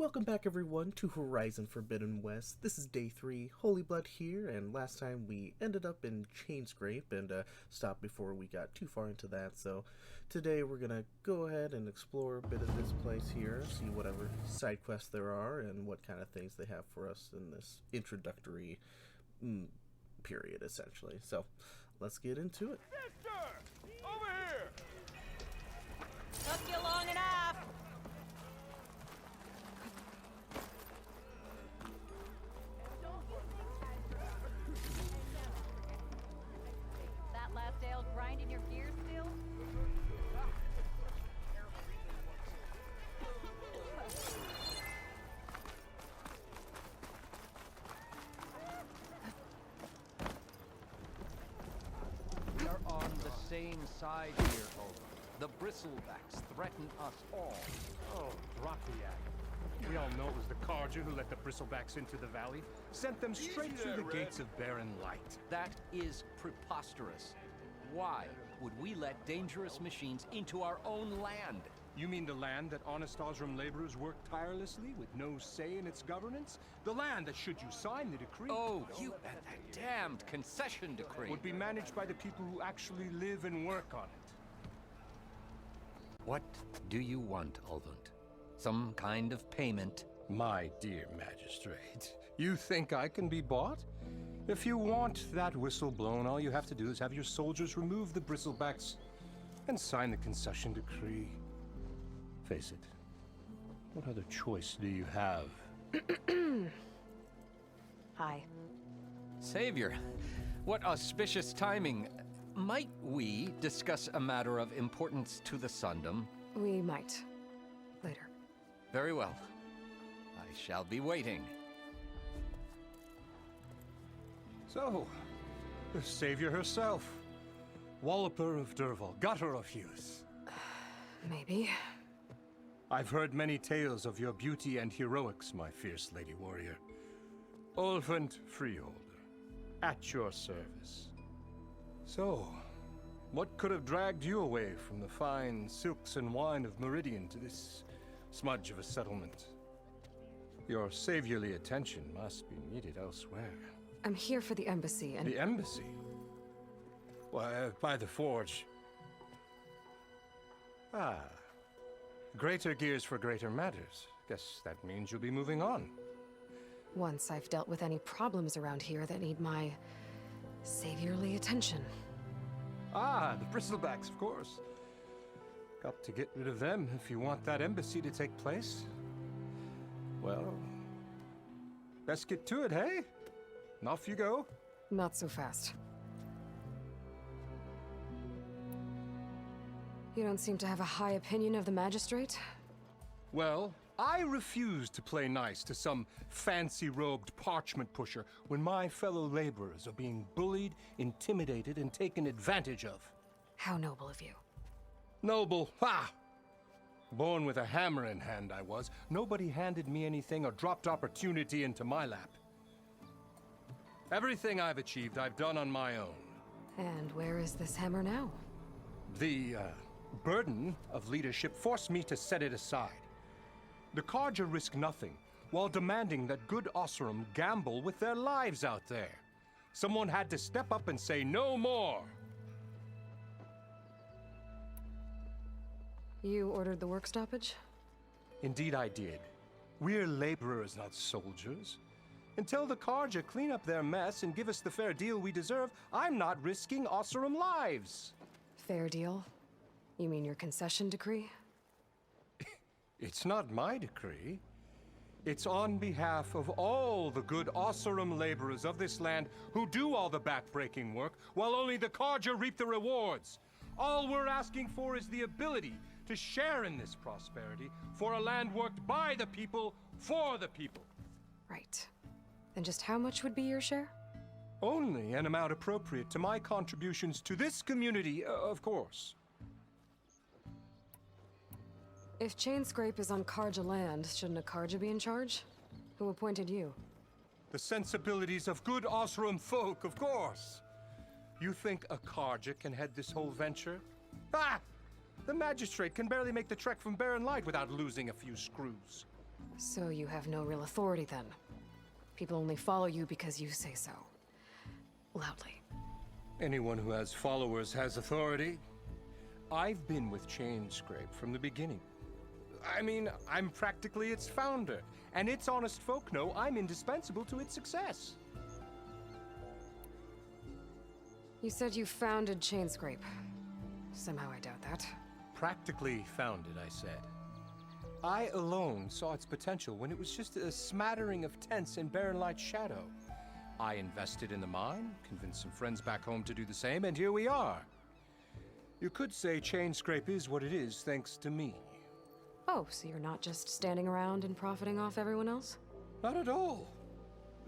Welcome back everyone to Horizon Forbidden West. This is day 3, Holy Blood here, and last time we ended up in Chainscrape and stopped before we got too far into that, so today we're gonna go ahead and explore a bit of this place here, see whatever side quests there are and what kind of things they have for us in this introductory period, essentially. So, let's get into it. Sister! Over here! Took you long enough! That last ale grinding your gears still? We are on the same side here, Aloy. The bristlebacks threaten us all. Oh, drop the act. We all know it was the Carja who let the bristlebacks into the valley. Sent them straight through the gates of barren light. That is preposterous. Why would we let dangerous machines into our own land? You mean the land that honest Osram laborers work tirelessly with no say in its governance? The land that, should you sign the decree... Oh, that damned concession decree. ...would be managed by the people who actually live and work on it. What do you want, Ulvund? Some kind of payment? My dear magistrate, you think I can be bought? If you want that whistle blown, all you have to do is have your soldiers remove the bristlebacks and sign the concession decree. Face it, what other choice do you have? Hi. Savior, what auspicious timing. Might we discuss a matter of importance to the Sundom? We might. Later. Very well. I shall be waiting. So, the savior herself. Walloper of Derval, gutter of youth. Maybe. I've heard many tales of your beauty and heroics, my fierce lady warrior. Ulvund Freeholder, at your service. So, what could have dragged you away from the fine silks and wine of Meridian to this smudge of a settlement? Your saviorly attention must be needed elsewhere. I'm here for the embassy and... The embassy? Why, by the forge. Ah. Greater gears for greater matters. Guess that means you'll be moving on. Once I've dealt with any problems around here that need my... saviorly attention. Ah, the bristlebacks, of course. Got to get rid of them if you want that embassy to take place. Well, best get to it, hey? And off you go. Not so fast. You don't seem to have a high opinion of the magistrate? Well, I refuse to play nice to some fancy-robed parchment pusher when my fellow laborers are being bullied, intimidated, and taken advantage of. How noble of you. Noble, ha! Born with a hammer in hand, I was. Nobody handed me anything or dropped opportunity into my lap. Everything I've achieved, I've done on my own. And where is this hammer now? The, burden of leadership forced me to set it aside. The Carja risk nothing, while demanding that good Osram gamble with their lives out there. Someone had to step up and say no more. You ordered the work stoppage? Indeed I did. We're laborers, not soldiers. Until the Carja clean up their mess and give us the fair deal we deserve, I'm not risking Osram lives. Fair deal? You mean your concession decree? It's not my decree. It's on behalf of all the good Osram laborers of this land who do all the backbreaking work, while only the Carja reap the rewards. All we're asking for is the ability to share in this prosperity for a land worked by the people, for the people. Right. Then just how much would be your share? Only an amount appropriate to my contributions to this community, of course. If Chainscrape is on Carja land, shouldn't a Carja be in charge? Who appointed you? The sensibilities of good Osram folk, of course. You think a Carja can head this whole venture? Ah! The magistrate can barely make the trek from Barren Light without losing a few screws. So you have no real authority then? People only follow you because you say so. Loudly. Anyone who has followers has authority. I've been with Chainscrape from the beginning. I mean, I'm practically its founder, and its honest folk know I'm indispensable to its success. You said you founded Chainscrape. Somehow I doubt that. Practically founded, I said. I alone saw its potential when it was just a smattering of tents in barren light shadow. I invested in the mine, convinced some friends back home to do the same, and here we are. You could say Chainscrape is what it is thanks to me. Oh, so you're not just standing around and profiting off everyone else? Not at all.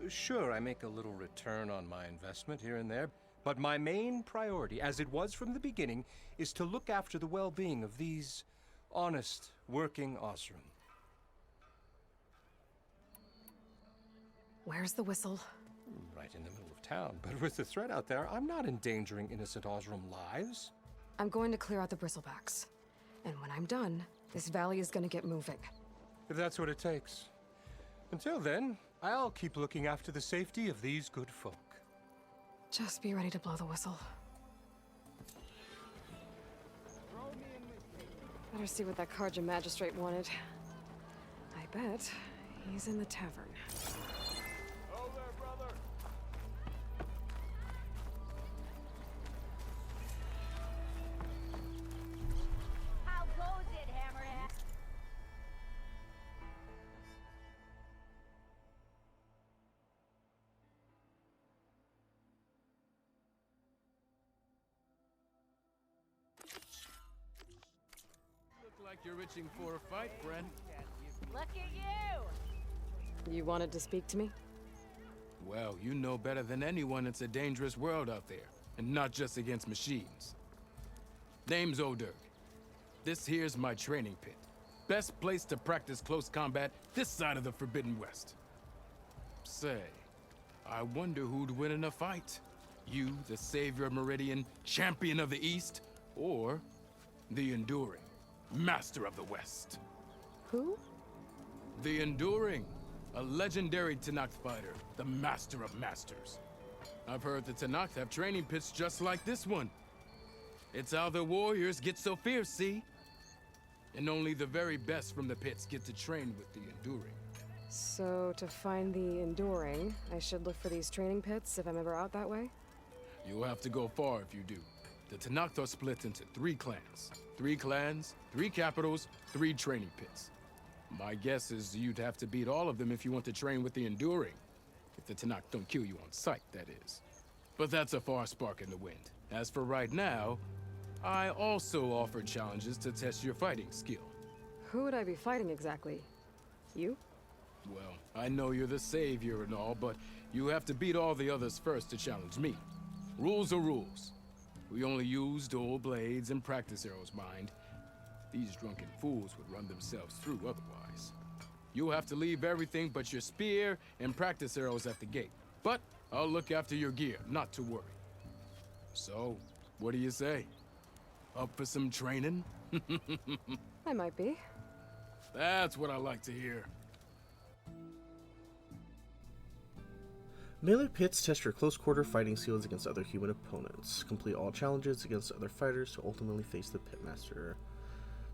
Sure, I make a little return on my investment here and there, but my main priority, as it was from the beginning, is to look after the well-being of these honest, working Osram. Where's the whistle? Right in the middle of town, but with the threat out there, I'm not endangering innocent Osram lives. I'm going to clear out the bristlebacks. And when I'm done, this valley is gonna get moving. If that's what it takes. Until then, I'll keep looking after the safety of these good folk. Just be ready to blow the whistle. Better see what that Karja magistrate wanted. I bet he's in the tavern. Oh there, brother. How goes it, Hammerhead? Look like you're itching for a fight, friend. Look at you! You wanted to speak to me? Well, you know better than anyone it's a dangerous world out there, and not just against machines. Name's O'Dirk. This here's my training pit. Best place to practice close combat this side of the Forbidden West. Say, I wonder who'd win in a fight. You, the savior of Meridian, champion of the East, or the Enduring, master of the West. Who? The Enduring, a legendary Tenakth fighter, the master of masters. I've heard the Tenakth have training pits just like this one. It's how the warriors get so fierce, see? And only the very best from the pits get to train with the Enduring. So, to find the Enduring, I should look for these training pits if I'm ever out that way? You'll have to go far if you do. The Tenakth are split into 3 clans. 3 clans, 3 capitals, 3 training pits. My guess is you'd have to beat all of them if you want to train with the Enduring. If the Tenakth don't kill you on sight, that is. But that's a far spark in the wind. As for right now, I also offer challenges to test your fighting skill. Who would I be fighting exactly? You? Well, I know you're the savior and all, but you have to beat all the others first to challenge me. Rules are rules. We only use dual blades and practice arrows, mind. These drunken fools would run themselves through otherwise. You'll have to leave everything but your spear and practice arrows at the gate. But I'll look after your gear, not to worry. So, what do you say? Up for some training? I might be. That's what I like to hear. Melee pits test your close-quarter fighting skills against other human opponents. Complete all challenges against other fighters to ultimately face the pitmaster.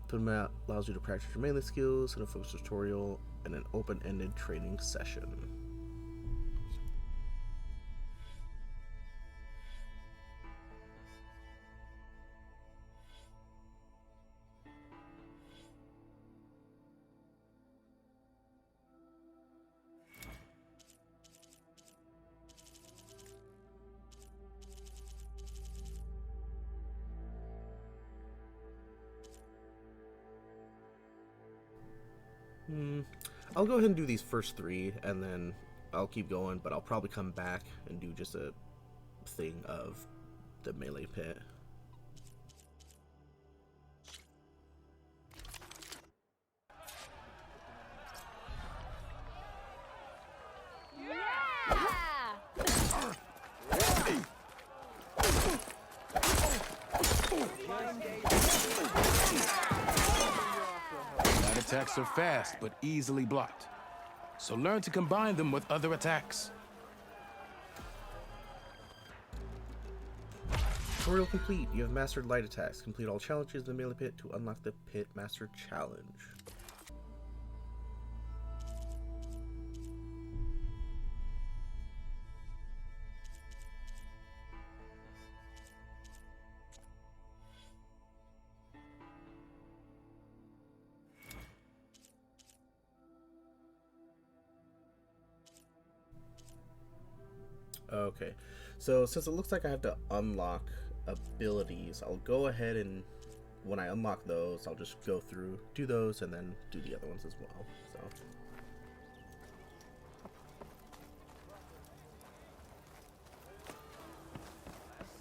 The map allows you to practice your melee skills in a focused tutorial and an open-ended training session. I'll go ahead and do these first 3, and then I'll keep going, but I'll probably come back and do just a thing of the melee pit. That attack attacks are fast but easily blocked. So learn to combine them with other attacks. Tutorial complete. You have mastered light attacks. Complete all challenges in the melee pit to unlock the Pit Master Challenge. Okay, so since it looks like I have to unlock abilities, I'll go ahead and when I unlock those, I'll just go through, do those, and then do the other ones as well. So.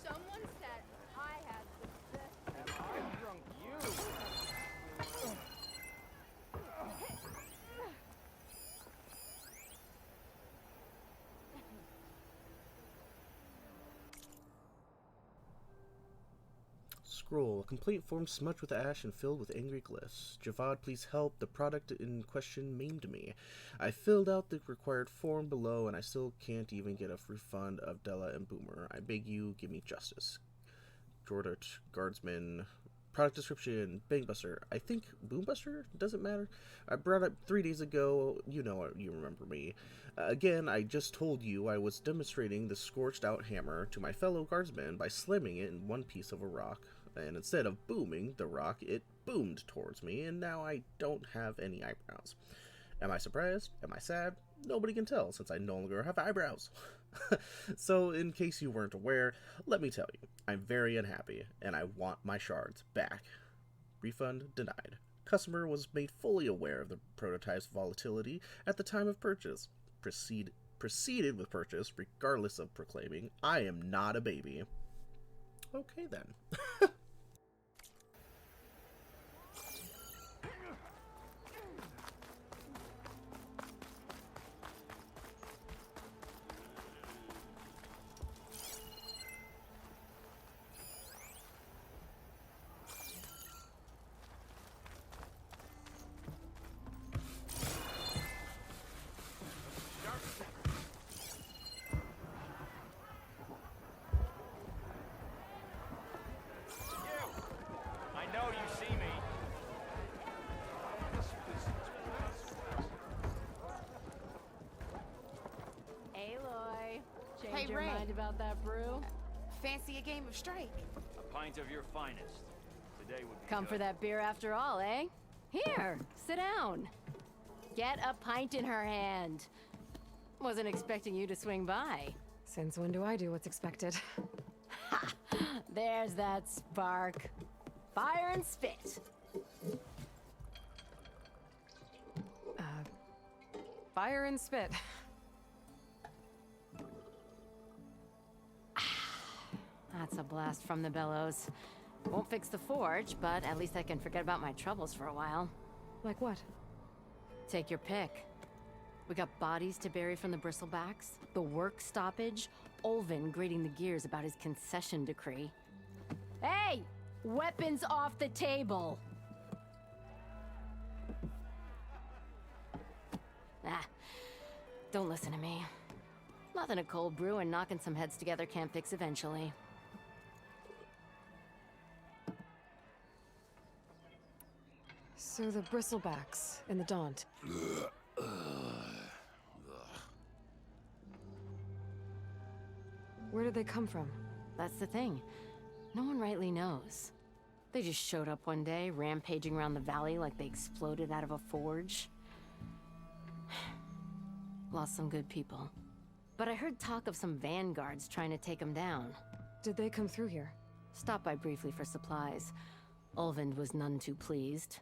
Someone said I had the best. I drunk you. Scroll. A complete form smudged with ash and filled with angry glyphs. Javad, please help. The product in question maimed me. I filled out the required form below and I still can't even get a refund of Della and Boomer. I beg you, give me justice. Jordat, Guardsman. Product description, Bangbuster. I think Boombuster? Doesn't matter. I brought it 3 days ago. You know, you remember me. Again, I just told you I was demonstrating the scorched out hammer to my fellow guardsmen by slamming it in one piece of a rock. And instead of booming the rock, it boomed towards me, and now I don't have any eyebrows. Am I surprised? Am I sad? Nobody can tell, since I no longer have eyebrows. So, in case you weren't aware, let me tell you, I'm very unhappy, and I want my shards back. Refund denied. Customer was made fully aware of the prototype's volatility at the time of purchase. Proceeded with purchase, regardless of proclaiming, I am not a baby. Okay then. Aloy, change Hey, your Ray. mind about that brew? Fancy a game of strike? A pint of your finest. Today would be Come good. for that beer after all, eh? Here, sit down. Get a pint in her hand. Wasn't expecting you to swing by. Since when do I do what's expected? There's that spark. Fire and spit. Fire and spit. That's a blast from the bellows. Won't fix the forge, but at least I can forget about my troubles for a while. Like what? Take your pick. We got bodies to bury from the bristlebacks, the work stoppage, Olvin grating the gears about his concession decree. Hey! Weapons off the table! Ah, don't listen to me. Nothing a cold brew and knocking some heads together can't fix eventually. So the bristlebacks in the Daunt. Where did they come from? That's the thing. No one rightly knows. They just showed up one day, rampaging around the valley like they exploded out of a forge. Lost some good people. But I heard talk of some vanguards trying to take them down. Did they come through here? Stopped by briefly for supplies. Olvind was none too pleased.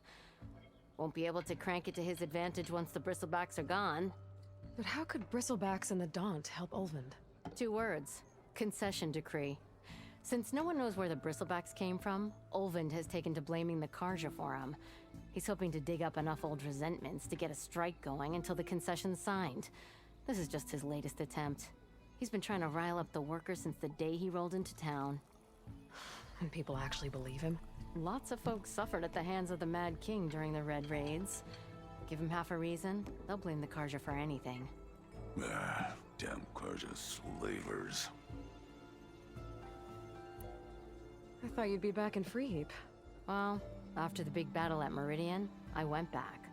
Won't be able to crank it to his advantage once the bristlebacks are gone. But how could bristlebacks in the Daunt help Olvind? 2 words. Concession decree. Since no one knows where the bristlebacks came from, Olvind has taken to blaming the Karja for him. He's hoping to dig up enough old resentments to get a strike going until the concession's signed. This is just his latest attempt. He's been trying to rile up the workers since the day he rolled into town. And people actually believe him? Lots of folks suffered at the hands of the Mad King during the Red Raids. Give them half a reason, they'll blame the Karja for anything. Ah, damn Karja slavers. I thought you'd be back in Freeheap. Well, after the big battle at Meridian, I went back,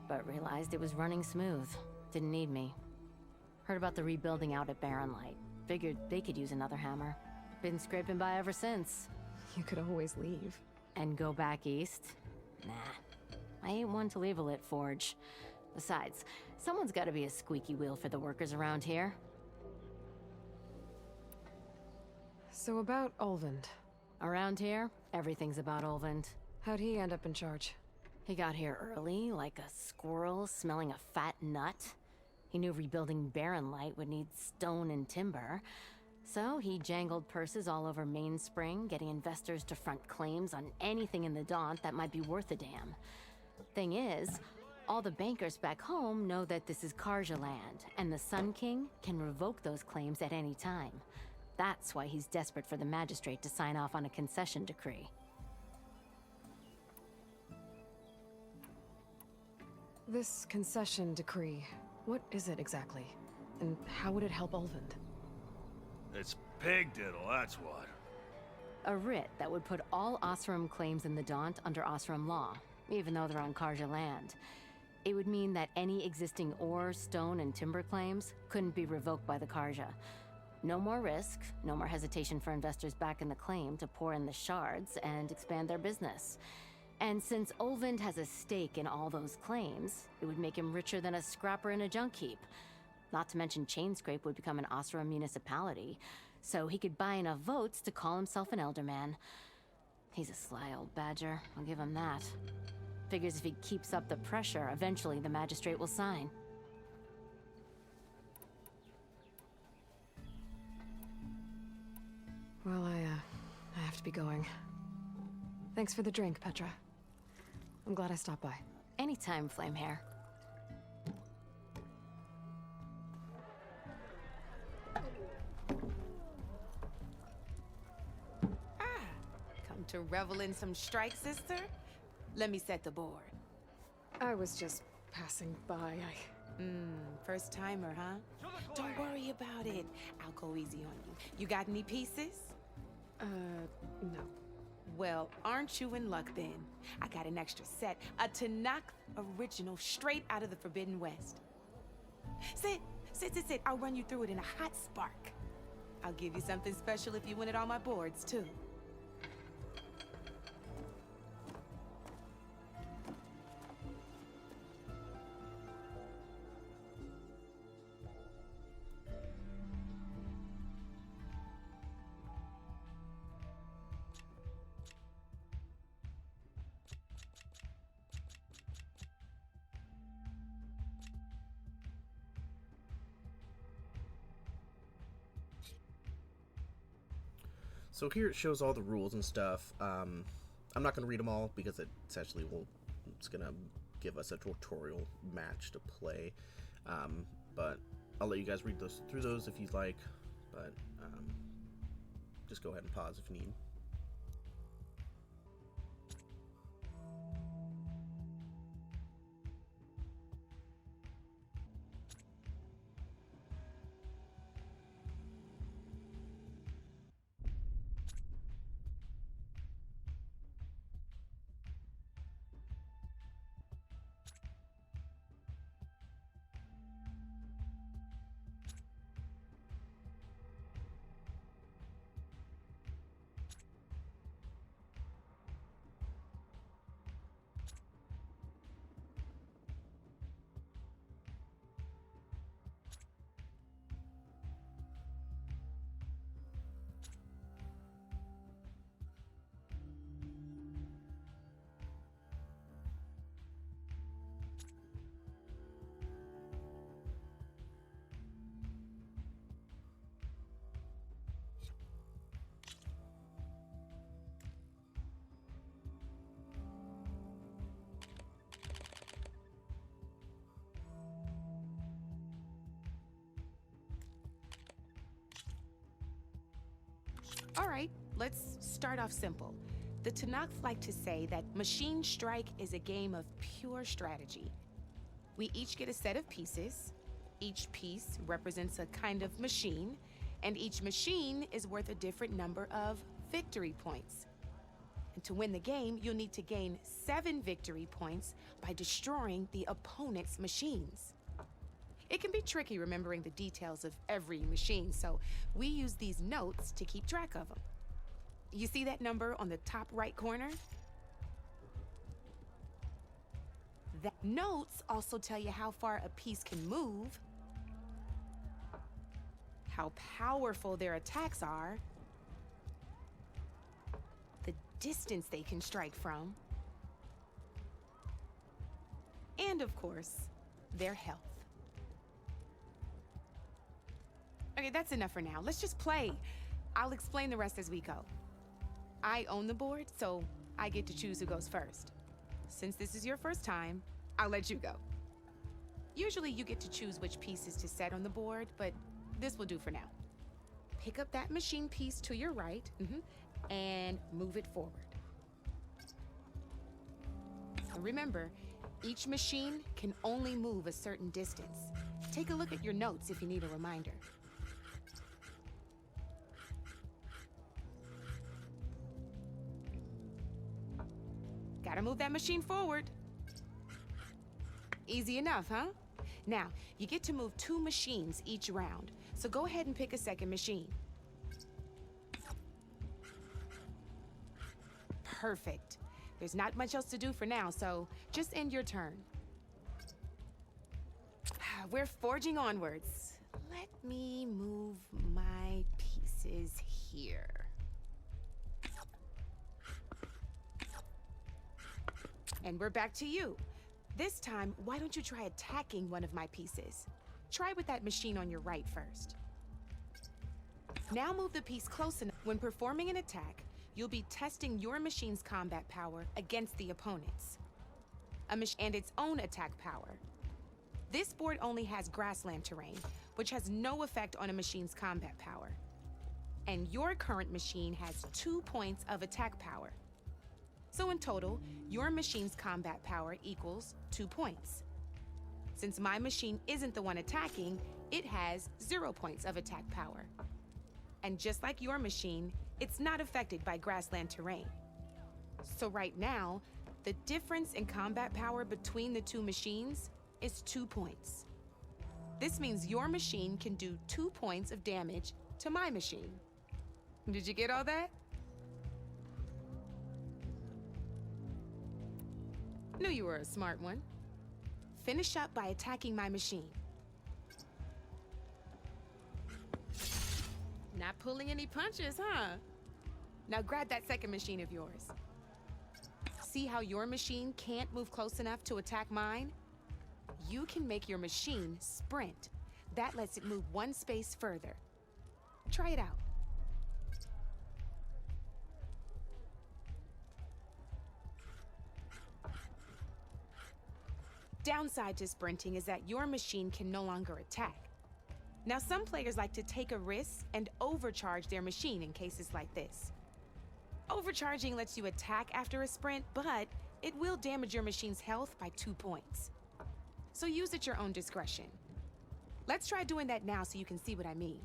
but realized it was running smooth. Didn't need me. Heard about the rebuilding out at Barren Light. Figured they could use another hammer. Been scraping by ever since. You could always leave. And go back east? Nah. I ain't one to leave a lit forge. Besides, someone's gotta be a squeaky wheel for the workers around here. So about Ulvund. Around here, everything's about Ulvund. How'd he end up in charge? He got here early, like a squirrel smelling a fat nut. He knew rebuilding Barren Light would need stone and timber. So he jangled purses all over Mainspring, getting investors to front claims on anything in the Daunt that might be worth a damn. Thing is, all the bankers back home know that this is Karja land, and the Sun King can revoke those claims at any time. That's why he's desperate for the magistrate to sign off on a concession decree. This concession decree, what is it exactly? And how would it help Ulvund? It's pig diddle, that's what. A writ that would put all Osram claims in the Daunt under Osram law, even though they're on Karja land. It would mean that any existing ore, stone, and timber claims couldn't be revoked by the Karja. No more risk, no more hesitation for investors back in the claim to pour in the shards and expand their business. And since Ulvund has a stake in all those claims, it would make him richer than a scrapper in a junk heap. Not to mention Chainscrape would become an Osram municipality, so he could buy enough votes to call himself an elderman. He's a sly old badger, I'll give him that. Figures if he keeps up the pressure, eventually the magistrate will sign. Well, I have to be going. Thanks for the drink, Petra. I'm glad I stopped by. Anytime, Flamehair. Come to revel in some strike, sister? Let me set the board. I was just passing by. First timer, huh? Don't worry about it. I'll go easy on you. You got any pieces? No. Well, aren't you in luck then? I got an extra set, a Tanakh original straight out of the Forbidden West. Sit. I'll run you through it in a hot spark. I'll give you something special if you win it on my boards, too. So here it shows all the rules and stuff. I'm not going to read them all because it essentially it's going to give us a tutorial match to play. But I'll let you guys read through those if you'd like. But just go ahead and pause if you need. All right, let's start off simple. The Tanakh like to say that Machine Strike is a game of pure strategy. We each get a set of pieces. Each piece represents a kind of machine, and each machine is worth a different number of victory points. And to win the game, you'll need to gain 7 victory points by destroying the opponent's machines. It can be tricky remembering the details of every machine, so we use these notes to keep track of them. You see that number on the top right corner? The notes also tell you how far a piece can move, how powerful their attacks are, the distance they can strike from, and of course, their health. Okay, that's enough for now. Let's just play. I'll explain the rest as we go. I own the board, so I get to choose who goes first. Since this is your first time, I'll let you go. Usually you get to choose which pieces to set on the board, but this will do for now. Pick up that machine piece to your right, and move it forward. And remember, each machine can only move a certain distance. Take a look at your notes if you need a reminder. Gotta move that machine forward. Easy enough, huh? Now, you get to move 2 machines each round, so go ahead and pick a second machine. Perfect. There's not much else to do for now, so just end your turn. We're forging onwards. Let me move my pieces here. And we're back to you. This time, why don't you try attacking one of my pieces? Try with that machine on your right first. Now move the piece close enough. When performing an attack, you'll be testing your machine's combat power against the opponent's. And its own attack power. This board only has grassland terrain, which has no effect on a machine's combat power. And your current machine has 2 points of attack power. So in total, your machine's combat power equals 2 points. Since my machine isn't the one attacking, it has 0 points of attack power. And just like your machine, it's not affected by grassland terrain. So right now, the difference in combat power between the 2 machines is 2 points. This means your machine can do 2 points of damage to my machine. Did you get all that? Knew you were a smart one. Finish up by attacking my machine. Not pulling any punches, huh? Now grab that second machine of yours. See how your machine can't move close enough to attack mine? You can make your machine sprint. That lets it move 1 space further. Try it out. Downside to sprinting is that your machine can no longer attack. Now, some players like to take a risk and overcharge their machine in cases like this. Overcharging lets you attack after a sprint, but it will damage your machine's health by 2 points. So use at your own discretion. Let's try doing that now so you can see what I mean.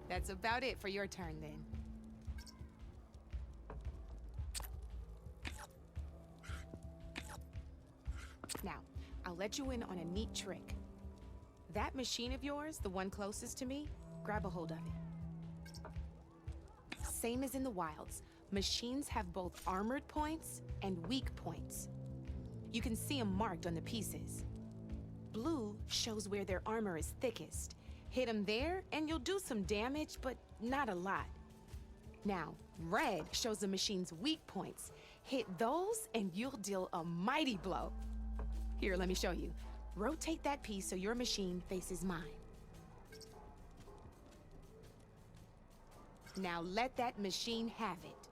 That's about it for your turn, then. Now, I'll let you in on a neat trick. That machine of yours, the one closest to me, grab a hold of it. Same as in the wilds, machines have both armored points and weak points. You can see them marked on the pieces. Blue shows where their armor is thickest. Hit them there, and you'll do some damage, but not a lot. Now, red shows the machine's weak points. Hit those, and you'll deal a mighty blow. Here, let me show you. Rotate that piece so your machine faces mine. Now let that machine have it.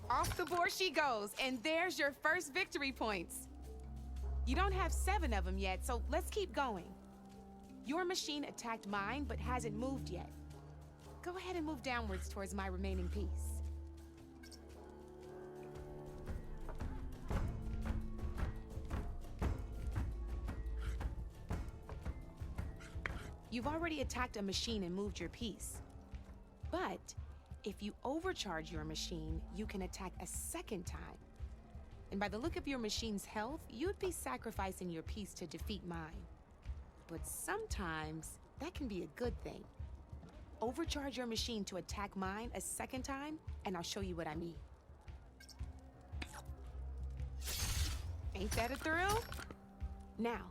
Off the board she goes, and there's your first victory points. You don't have 7 of them yet, so let's keep going. Your machine attacked mine, but hasn't moved yet. Go ahead and move downwards towards my remaining piece. You've already attacked a machine and moved your piece. But if you overcharge your machine, you can attack a second time. And by the look of your machine's health, you'd be sacrificing your piece to defeat mine. But sometimes that can be a good thing. Overcharge your machine to attack mine a second time, and I'll show you what I mean. Ain't that a thrill? Now,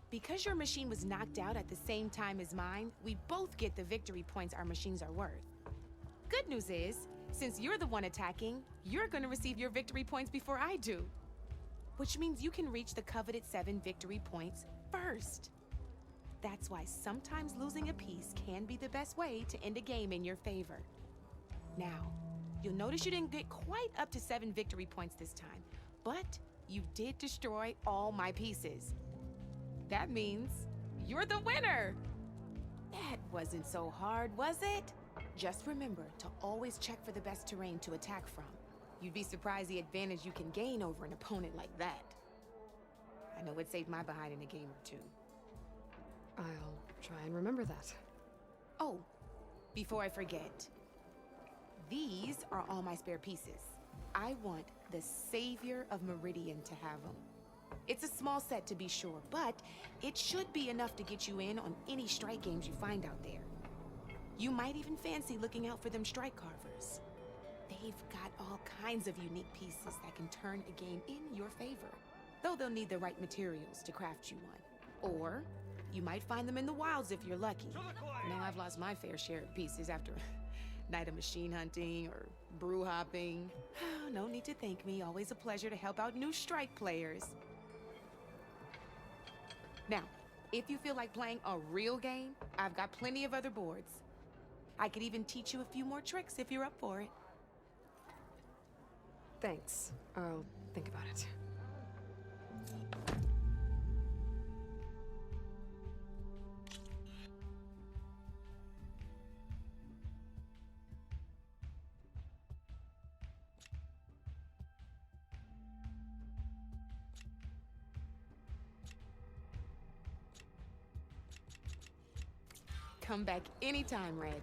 because your machine was knocked out at the same time as mine, we both get the victory points our machines are worth. Good news is, since you're the one attacking, you're gonna receive your victory points before I do. Which means you can reach the coveted 7 victory points first. That's why sometimes losing a piece can be the best way to end a game in your favor. Now, you'll notice you didn't get quite up to 7 victory points this time, but you did destroy all my pieces. That means you're the winner! That wasn't so hard, was it? Just remember to always check for the best terrain to attack from. You'd be surprised the advantage you can gain over an opponent like that. I know it saved my behind in a game or two. I'll try and remember that. Oh, before I forget, these are all my spare pieces. I want the Savior of Meridian to have them. It's a small set to be sure, but it should be enough to get you in on any strike games you find out there. You might even fancy looking out for them strike carvers. They've got all kinds of unique pieces that can turn a game in your favor, though they'll need the right materials to craft you one. Or you might find them in the wilds if you're lucky. I know I've lost my fair share of pieces after a night of machine hunting or brew hopping. No need to thank me, always a pleasure to help out new strike players. Now, if you feel like playing a real game, I've got plenty of other boards. I could even teach you a few more tricks if you're up for it. Thanks. I'll think about it. Come back anytime, Red.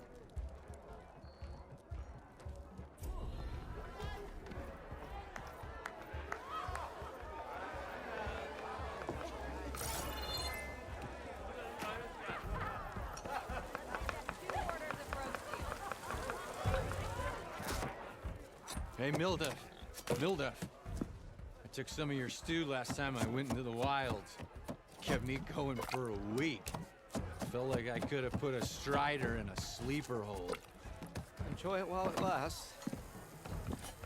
Hey, Milda. I took some of your stew last time I went into the wilds. Kept me going for a week. Felt like I could have put a strider in a sleeper hold. Enjoy it while it lasts.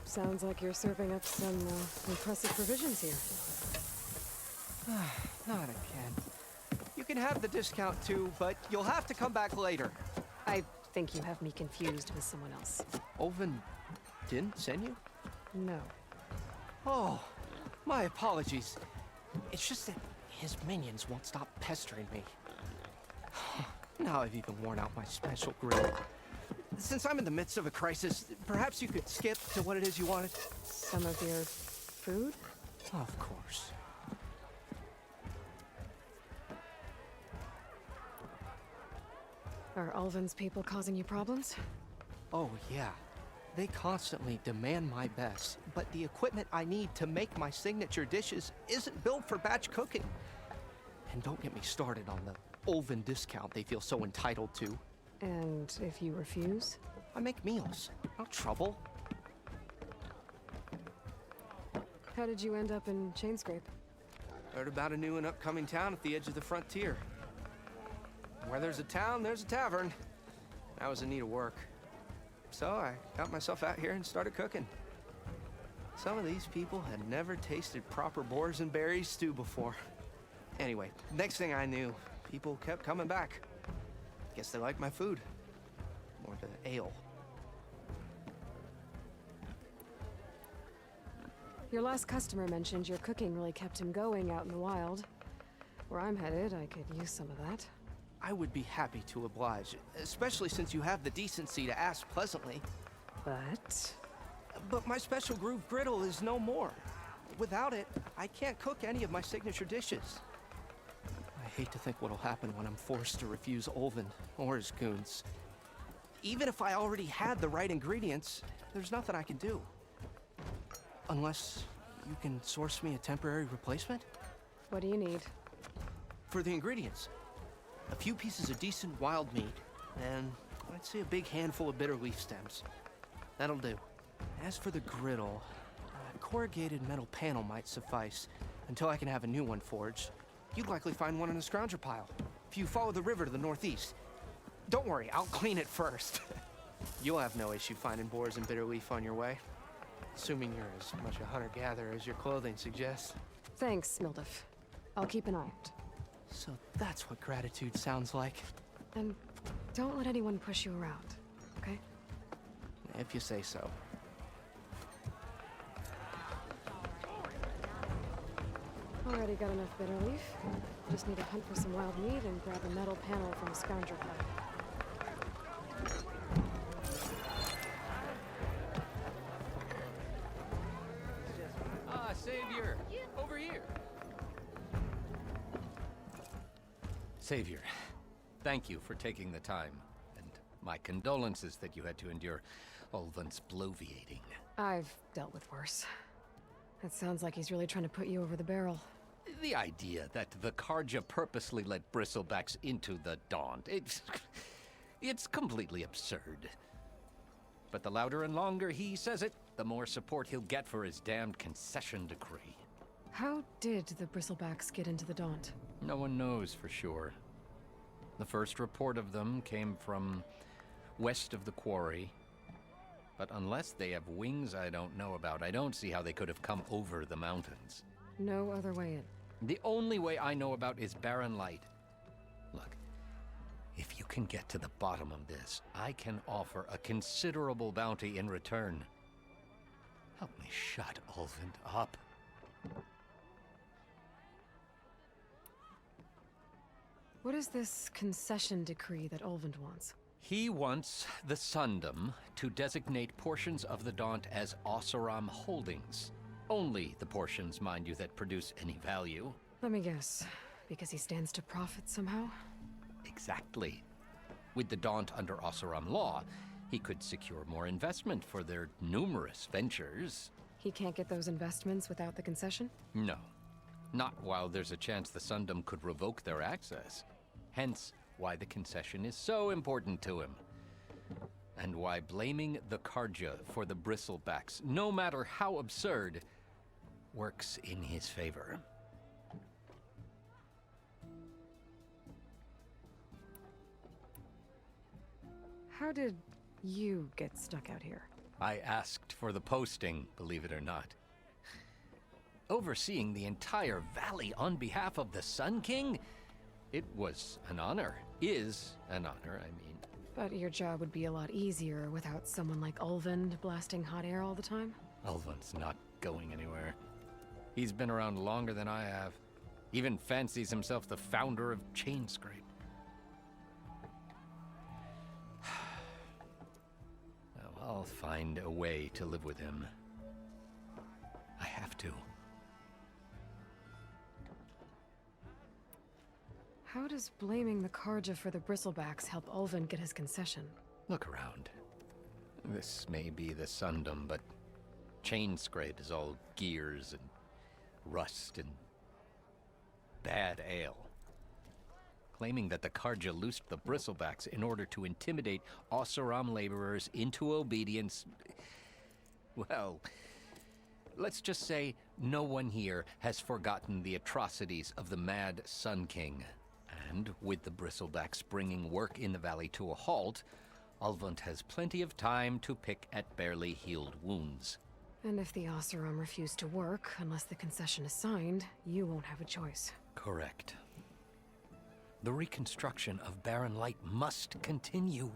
Sounds like you're serving up some impressive provisions here. Not again. You can have the discount too, but you'll have to come back later. I think you have me confused with someone else. Olvin didn't send you? No. Oh, my apologies. It's just that his minions won't stop pestering me. Now I've even worn out my special grill. Since I'm in the midst of a crisis, perhaps you could skip to what it is you wanted? Some of your food? Of course. Are Ulvin's people causing you problems? Oh, yeah. They constantly demand my best, but the equipment I need to make my signature dishes isn't built for batch cooking. And don't get me started on the Ulvin discount they feel so entitled to. And if you refuse? I make meals. No trouble. How did you end up in Chainscrape? Heard about a new and upcoming town at the edge of the frontier. Where there's a town, there's a tavern. I was in need of work. So I got myself out here and started cooking. Some of these people had never tasted proper boars and berries stew before. Anyway, next thing I knew, people kept coming back. Guess they liked my food. Or the ale. Your last customer mentioned your cooking really kept him going out in the wild. Where I'm headed, I could use some of that. I would be happy to oblige, especially since you have the decency to ask pleasantly. But my special groove griddle is no more. Without it, I can't cook any of my signature dishes. I hate to think what'll happen when I'm forced to refuse Olvin or his goons. Even if I already had the right ingredients, there's nothing I can do. Unless you can source me a temporary replacement? What do you need? For the ingredients, a few pieces of decent wild meat, and I'd say a big handful of bitter leaf stems. That'll do. As for the griddle, a corrugated metal panel might suffice until I can have a new one forged. You'd likely find one in a scrounger pile, if you follow the river to the northeast. Don't worry, I'll clean it first. You'll have no issue finding boars and bitter leaf on your way. Assuming you're as much a hunter-gatherer as your clothing suggests. Thanks, Mildef. I'll keep an eye out. So that's what gratitude sounds like. And don't let anyone push you around, okay? If you say so. Already got enough bitter leaf. Just need to hunt for some wild meat and grab a metal panel from a scrounger pile. Savior! Over here! Savior, thank you for taking the time, and my condolences that you had to endure Olvin's bloviating. I've dealt with worse. It sounds like he's really trying to put you over the barrel. The idea that the Karja purposely let bristlebacks into the Daunt, it's completely absurd. But the louder and longer he says it, the more support he'll get for his damned concession decree. How did the bristlebacks get into the Daunt? No one knows for sure. The first report of them came from west of the quarry. But unless they have wings I don't know about, I don't see how they could have come over the mountains. No other way in. The only way I know about is Barren Light. Look, if you can get to the bottom of this, I can offer a considerable bounty in return. Help me shut Olvin up. What is this concession decree that Olvin wants? He wants the Sundom to designate portions of the Daunt as Oseram holdings. Only the portions, mind you, that produce any value. Let me guess. Because he stands to profit somehow? Exactly. With the Daunt under Oseram law, he could secure more investment for their numerous ventures. He can't get those investments without the concession? No. Not while there's a chance the Sundom could revoke their access. Hence, why the concession is so important to him. And why blaming the Karja for the bristlebacks, no matter how absurd, works in his favor. How did you get stuck out here? I asked for the posting, believe it or not. Overseeing the entire valley on behalf of the Sun King? It was an honor. Is an honor, I mean. But your job would be a lot easier without someone like Olvin blasting hot air all the time? Olvin's not going anywhere. He's been around longer than I have. Even fancies himself the founder of Chainscrape. I'll find a way to live with him. I have to. How does blaming the Karja for the bristlebacks help Olvin get his concession? Look around. This may be the Sundom, but Chainscrape is all gears and rust and bad ale. Claiming that the Karja loosed the bristlebacks in order to intimidate Oseram laborers into obedience. Well, let's just say no one here has forgotten the atrocities of the Mad Sun King. And with the bristlebacks bringing work in the valley to a halt, Olvin has plenty of time to pick at barely healed wounds. And if the Oseram refuse to work, unless the concession is signed, you won't have a choice. Correct. The reconstruction of Barren Light must continue.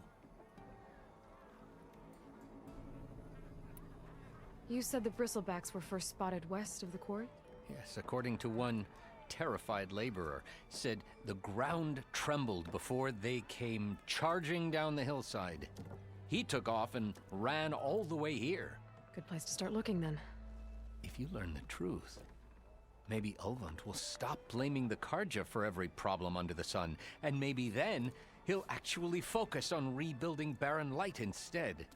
You said the bristlebacks were first spotted west of the quarry? Yes, according to one terrified laborer, said the ground trembled before they came charging down the hillside. He took off and ran all the way here. Good place to start looking, then. If you learn the truth, maybe Ulvund will stop blaming the Karja for every problem under the sun, and maybe then he'll actually focus on rebuilding Barren Light instead.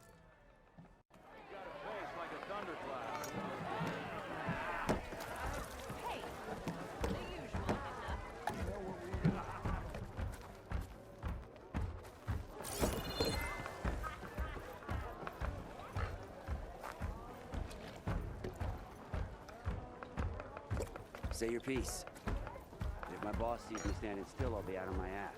Say your piece. If my boss sees me standing still, I'll be out on my ass.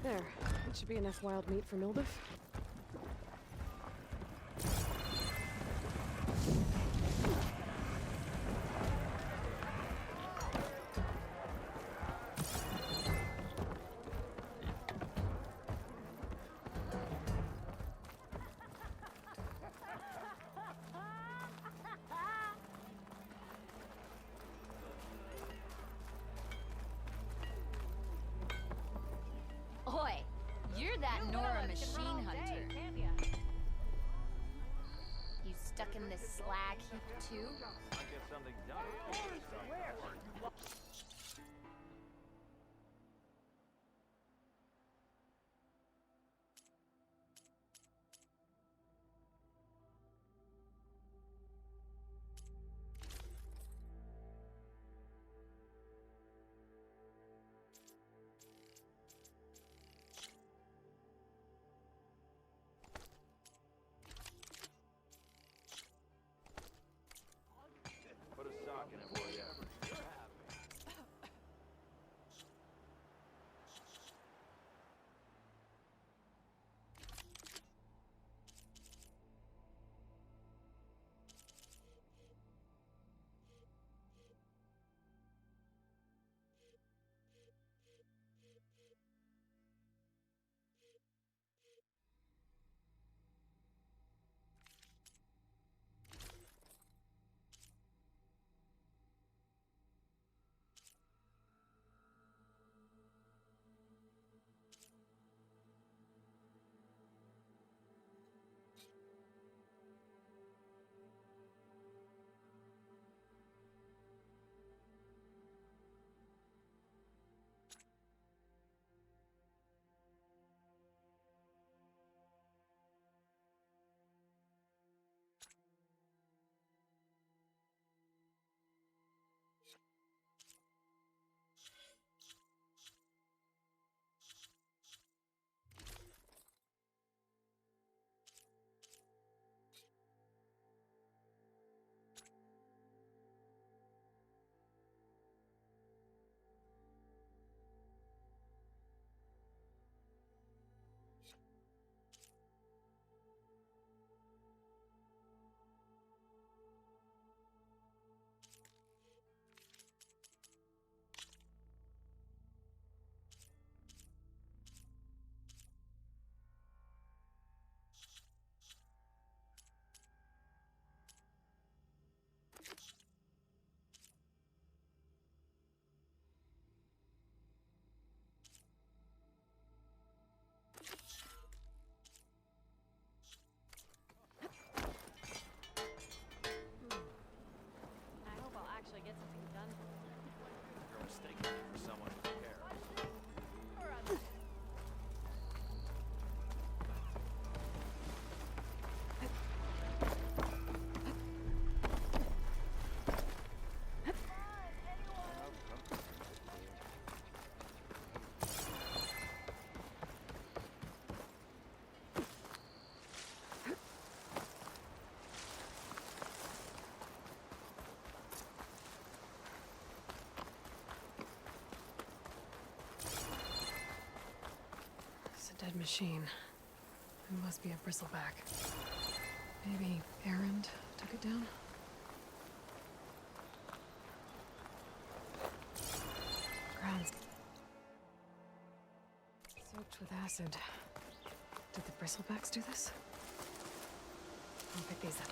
There. That should be enough wild meat for Milduf. Oi, you're that Nora machine hunter. You stuck in this slag heap too? I'll get something done. Put a sock in it for you. I hope I'll actually get something done. You're mistaken for someone who cares. It's a dead machine. It must be a bristleback. Maybe Errand took it down? Grounds soaked with acid. Did the bristlebacks do this? I'll pick these up.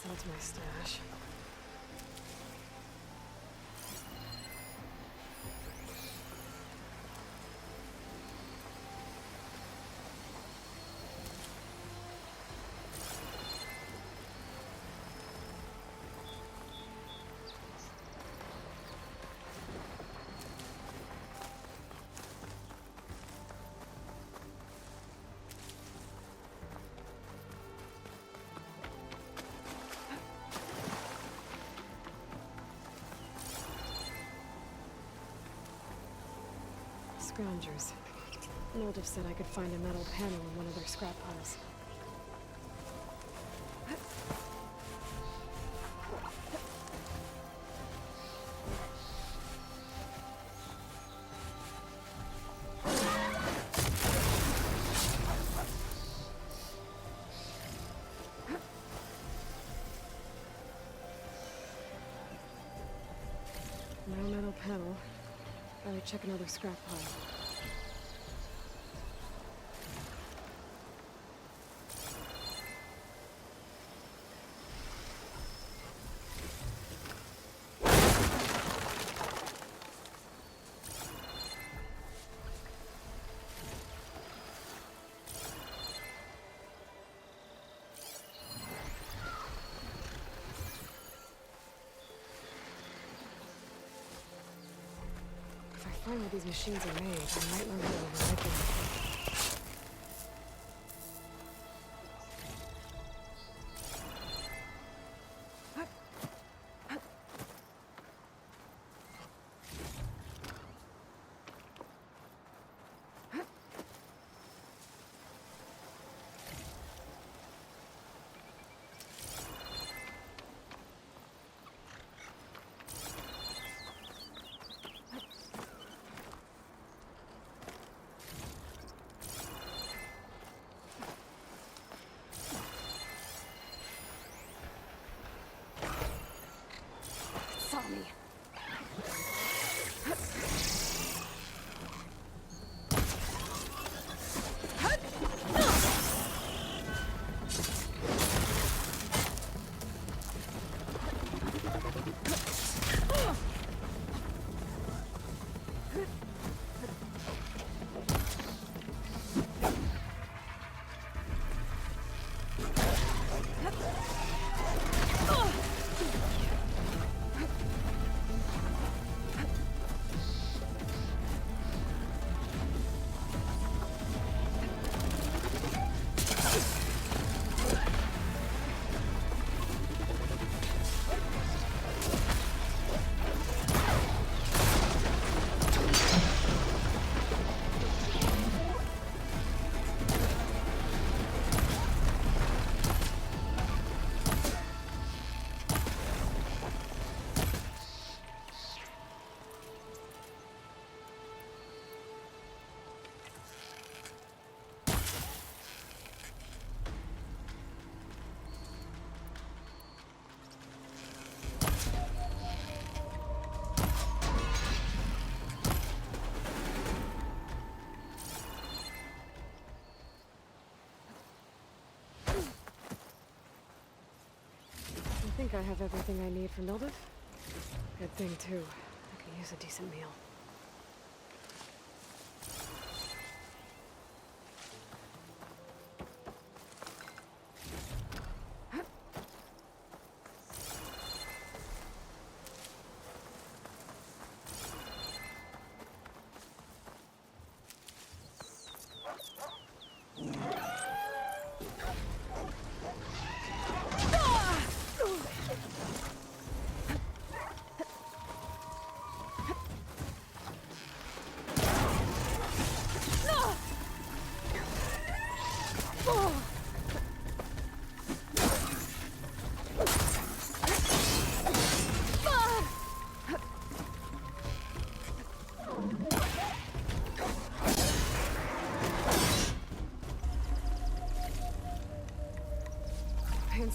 That's my stash. Scroungers. Noldiv said I could find a metal panel in one of their scrap piles. No metal panel. Better check another scrap pile. If I find where these machines are made, I might learn how to override them. Me. I think I have everything I need for Nilda. Good thing, too. I could use a decent meal.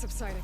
subsiding.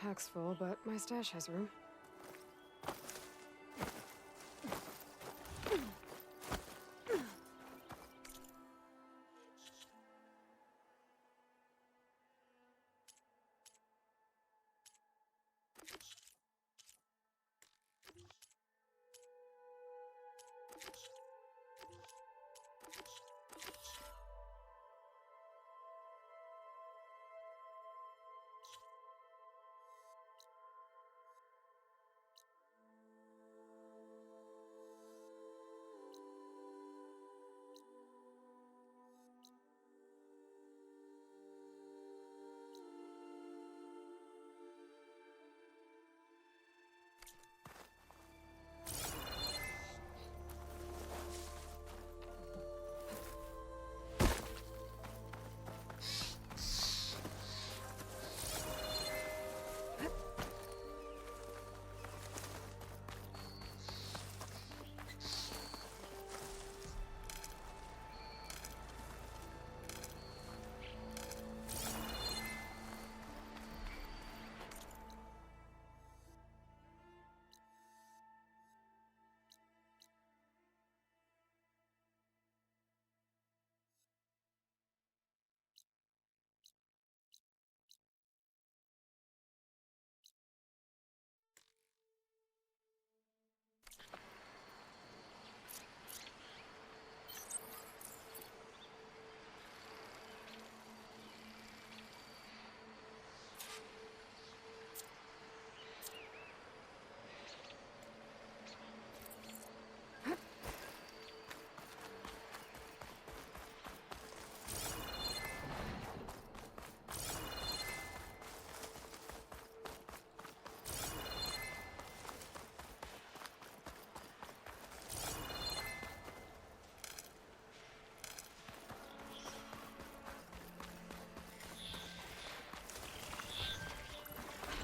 Pack's full, but my stash has room.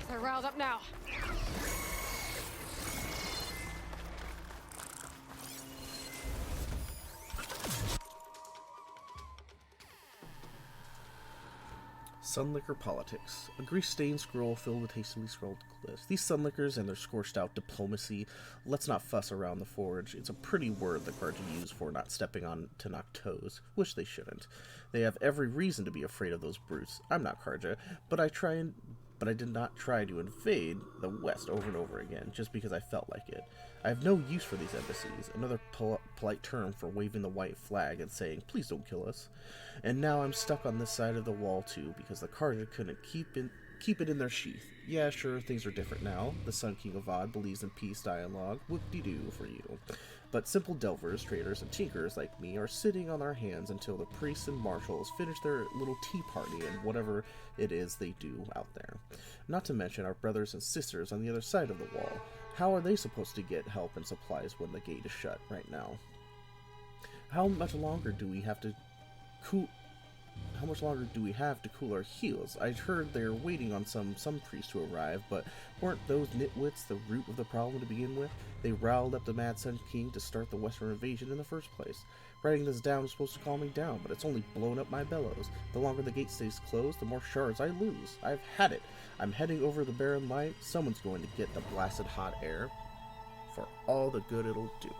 They're riled up now. Sunlicker Politics. A grease-stained scroll filled with hastily scrolled glyphs. These Sunlickers and their scorched-out diplomacy. Let's not fuss around the forge. It's a pretty word the Carja use for not stepping on Tanakh toes. Which they shouldn't. They have every reason to be afraid of those brutes. I'm not Carja, but I did not try to invade the West over and over again, just because I felt like it. I have no use for these embassies, another polite term for waving the white flag and saying, please don't kill us. And now I'm stuck on this side of the wall too, because the Carja couldn't keep it in their sheath. Yeah, sure, things are different now. The Sun King of Odd believes in peace dialogue. Whoop-de-doo for you. But simple delvers, traders, and tinkers like me are sitting on our hands until the priests and marshals finish their little tea party and whatever it is they do out there. Not to mention our brothers and sisters on the other side of the wall. How are they supposed to get help and supplies when the gate is shut right now? How much longer do we have to How much longer do we have to cool our heels? I'd heard they're waiting on some priest to arrive, but weren't those nitwits the root of the problem to begin with? They riled up the Mad Sun King to start the Western invasion in the first place. Writing this down was supposed to calm me down, but it's only blown up my bellows. The longer the gate stays closed, the more shards I lose. I've had it. I'm heading over the barren light. Someone's going to get the blasted hot air for all the good it'll do.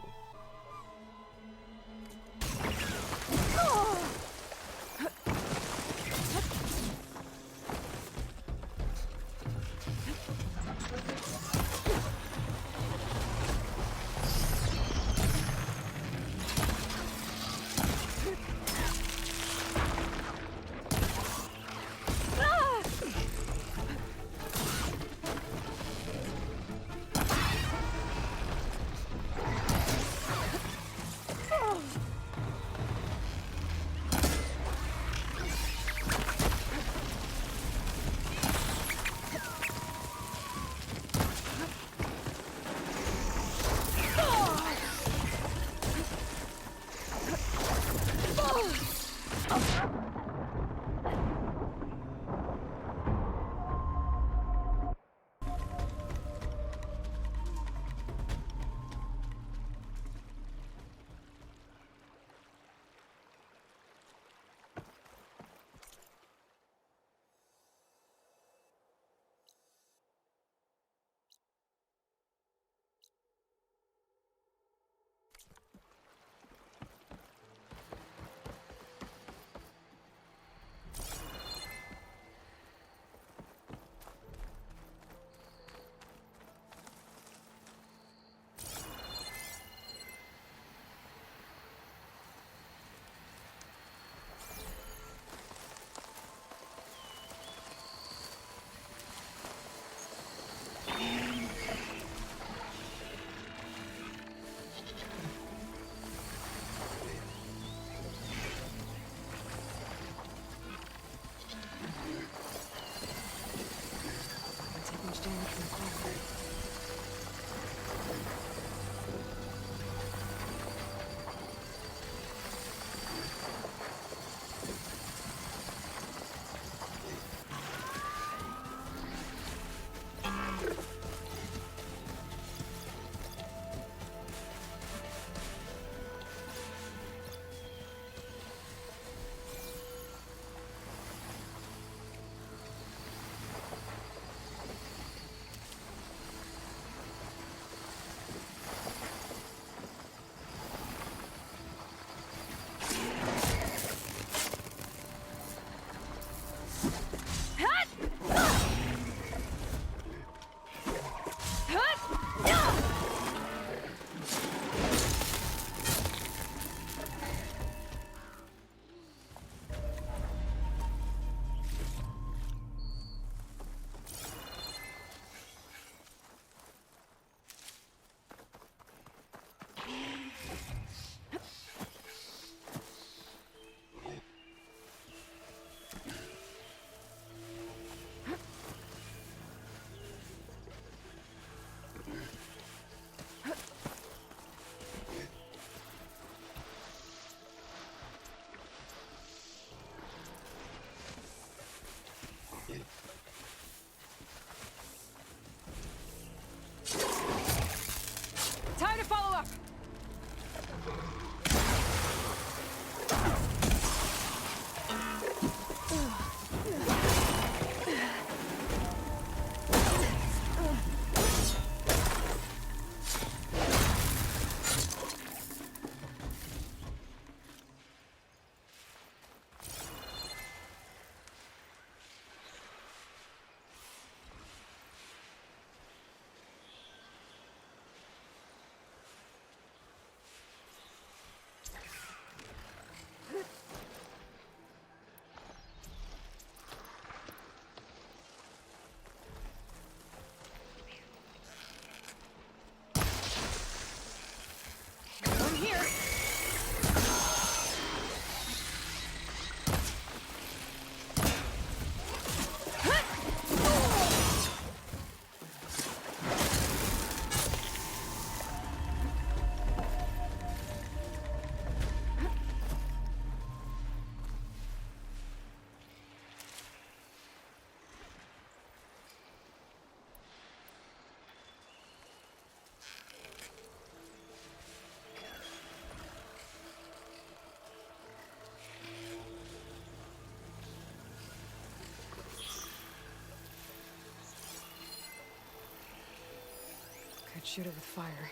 could shoot it with fire.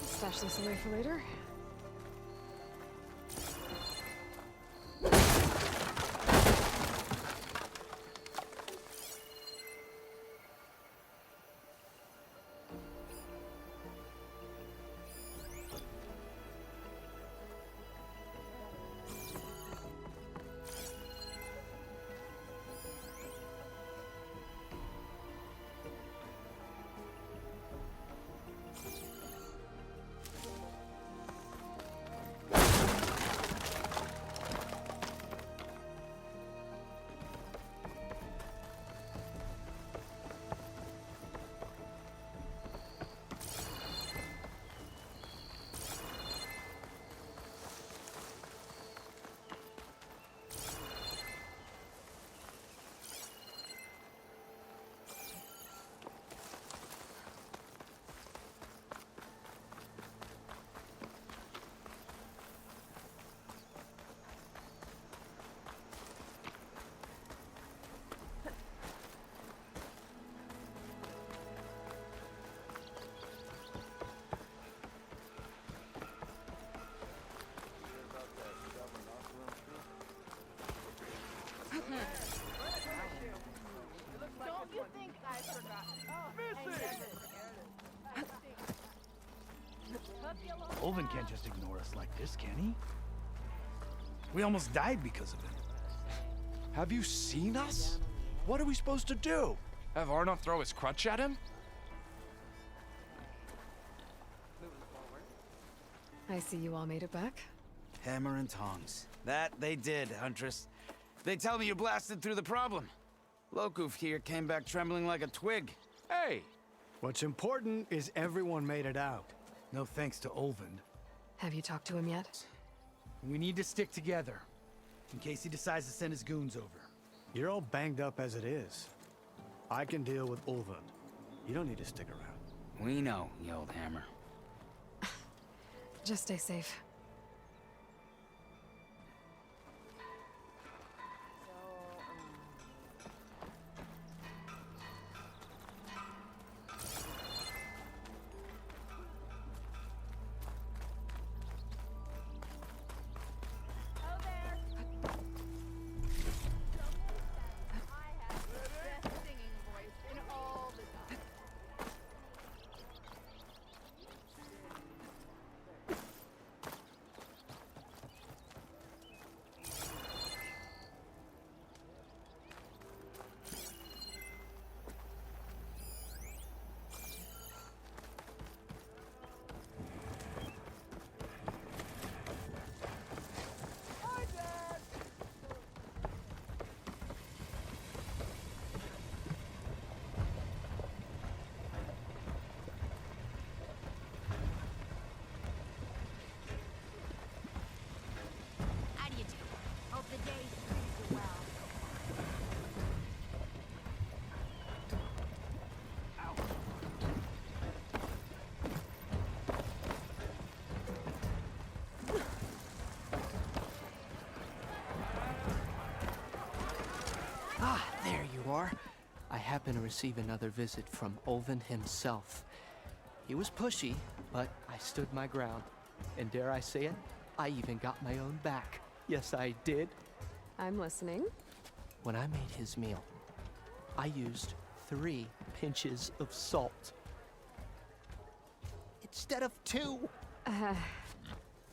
Stash this away for later. Don't you think I forgot? Olvin can't just ignore us like this, can he? We almost died because of him. Have you seen us? What are we supposed to do? Have Arnott throw his crutch at him? I see you all made it back. Hammer and tongs. That they did, Huntress. They tell me you blasted through the problem. Lokuf here came back trembling like a twig. Hey! What's important is everyone made it out. No thanks to Olvin. Have you talked to him yet? We need to stick together, in case he decides to send his goons over. You're all banged up as it is. I can deal with Olvin. You don't need to stick around. We know, you old hammer. Just stay safe. There you are. I happen to receive another visit from Olvin himself. He was pushy, but I stood my ground. And dare I say it, I even got my own back. Yes, I did. I'm listening. When I made his meal, I used 3 pinches of salt. It instead of 2?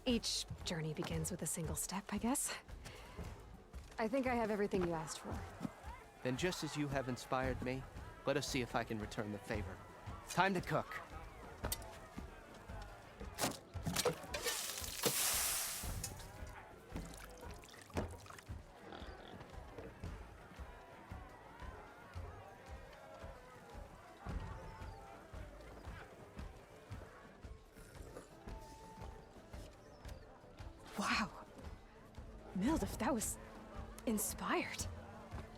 Each journey begins with a single step, I guess. I think I have everything you asked for. Then just as you have inspired me, let us see if I can return the favor. Time to cook. Wow. Mildef, that was inspired.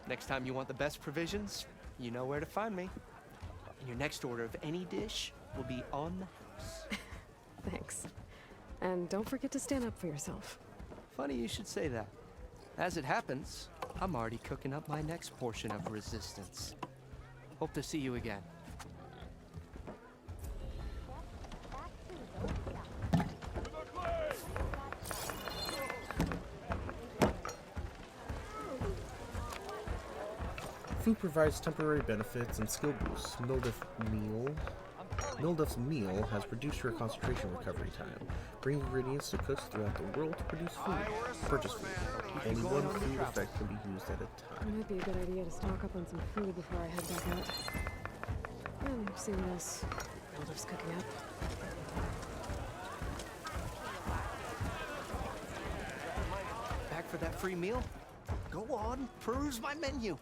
Next time you want the best provisions, you know where to find me. And your next order of any dish will be on the house. Thanks. And don't forget to stand up for yourself. Funny you should say that. As it happens, I'm already cooking up my next portion of resistance. Hope to see you again. Food provides temporary benefits and skill boosts. Mildef's meal has reduced your concentration recovery time. Bring ingredients to cooks throughout the world to produce food. Purchase food. Only one food effect can be used at a It time. might be a good idea to stock up on some food before I head back out. And seeing as Mildef's cooking up. Back for that free meal? Go on, peruse my menu.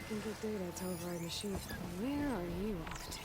Good data to override machine. Where are you off to?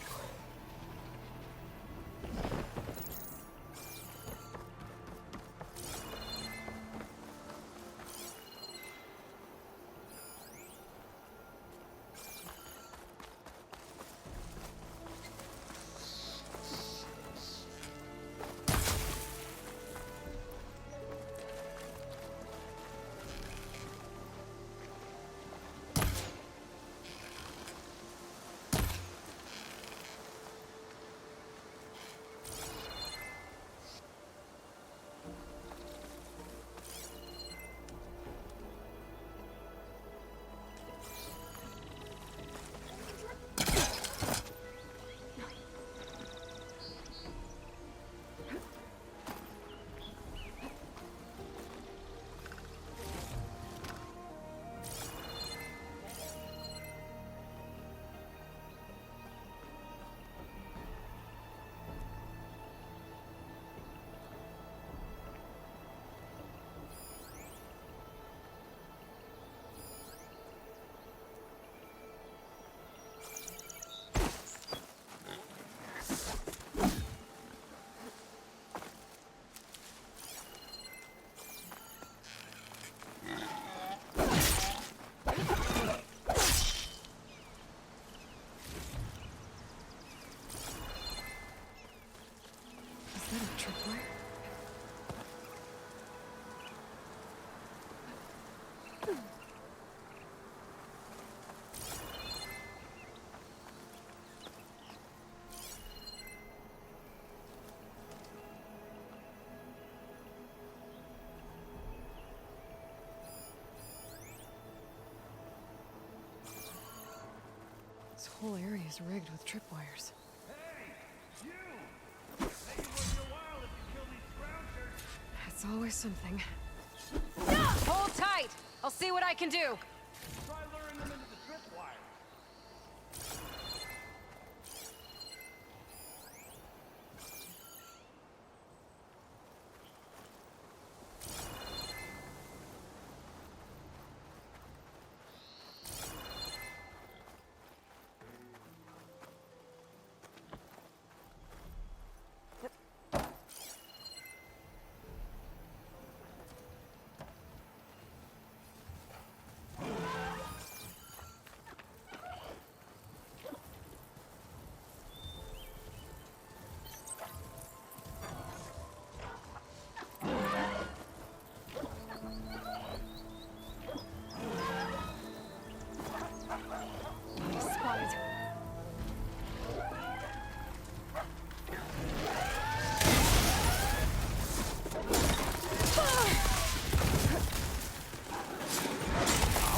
whole area is rigged with tripwires. It's always something. Hold tight! I'll see what I can do! Try luring them into the tripwire. Spotted.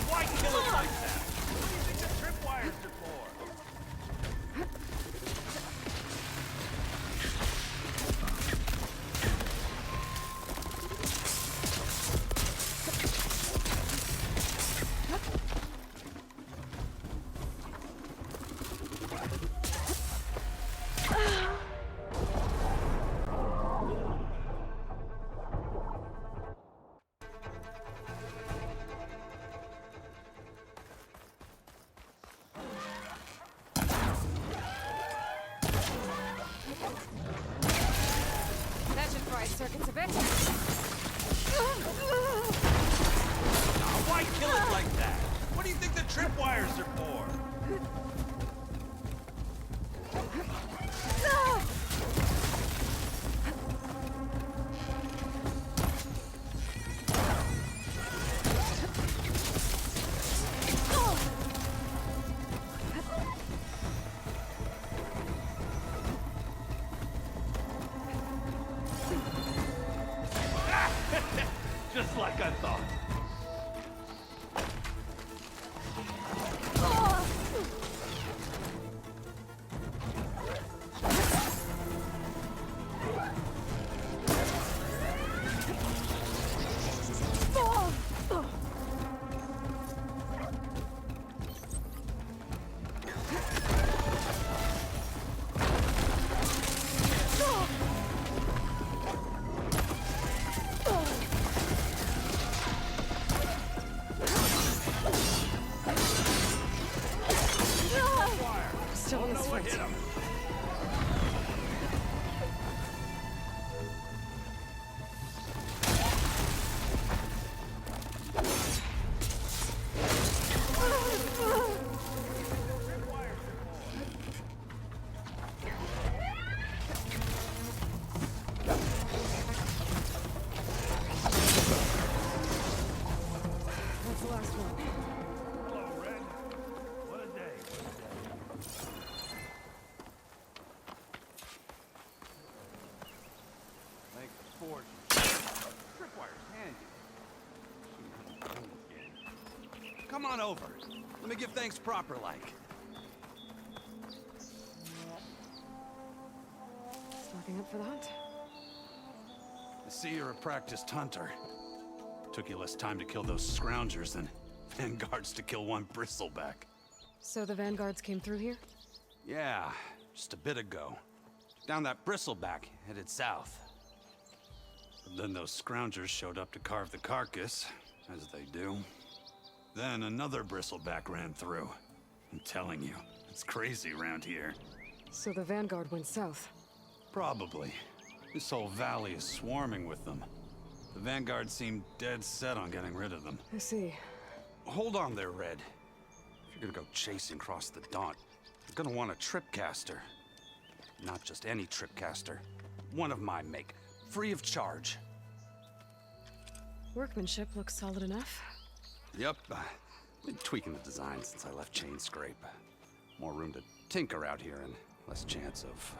Why kill it like that? What do you think the tripwires are for? That should fry circuits a bit. Why kill it like that? What do you think the tripwires are for? Just like I thought. Still on this foot. Hit him. That's the last one. Hello, Red. What a day. Thanks for forging. Tripwire's handy. Come on over. Let me give thanks proper like. Stocking up for the hunt. I see you're a practiced hunter. Took you less time to kill those scroungers than vanguards to kill one bristleback. So the vanguards came through here? Yeah, just a bit ago. Down that bristleback, headed south. But then those scroungers showed up to carve the carcass, as they do. Then another bristleback ran through. I'm telling you, it's crazy around here. So the vanguard went south? Probably. This whole valley is swarming with them. The vanguard seemed dead set on getting rid of them. I see. Hold on there, Red. If you're gonna go chasing across the Daunt, you're gonna want a tripcaster. Not just any tripcaster. One of my make. Free of charge. Workmanship looks solid enough. Yep. Been tweaking the design since I left Chainscrape. More room to tinker out here and less chance of,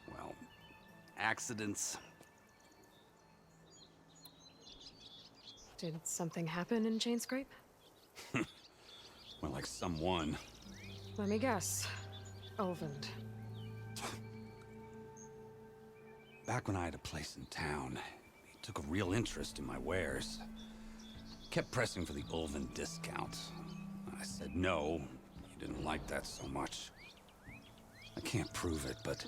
well, accidents. Did something happen in Chainscrape? Well, like someone. Let me guess. Olvend. Back when I had a place in town, he took a real interest in my wares. Kept pressing for the Olvend discount. I said no. He didn't like that so much. I can't prove it, but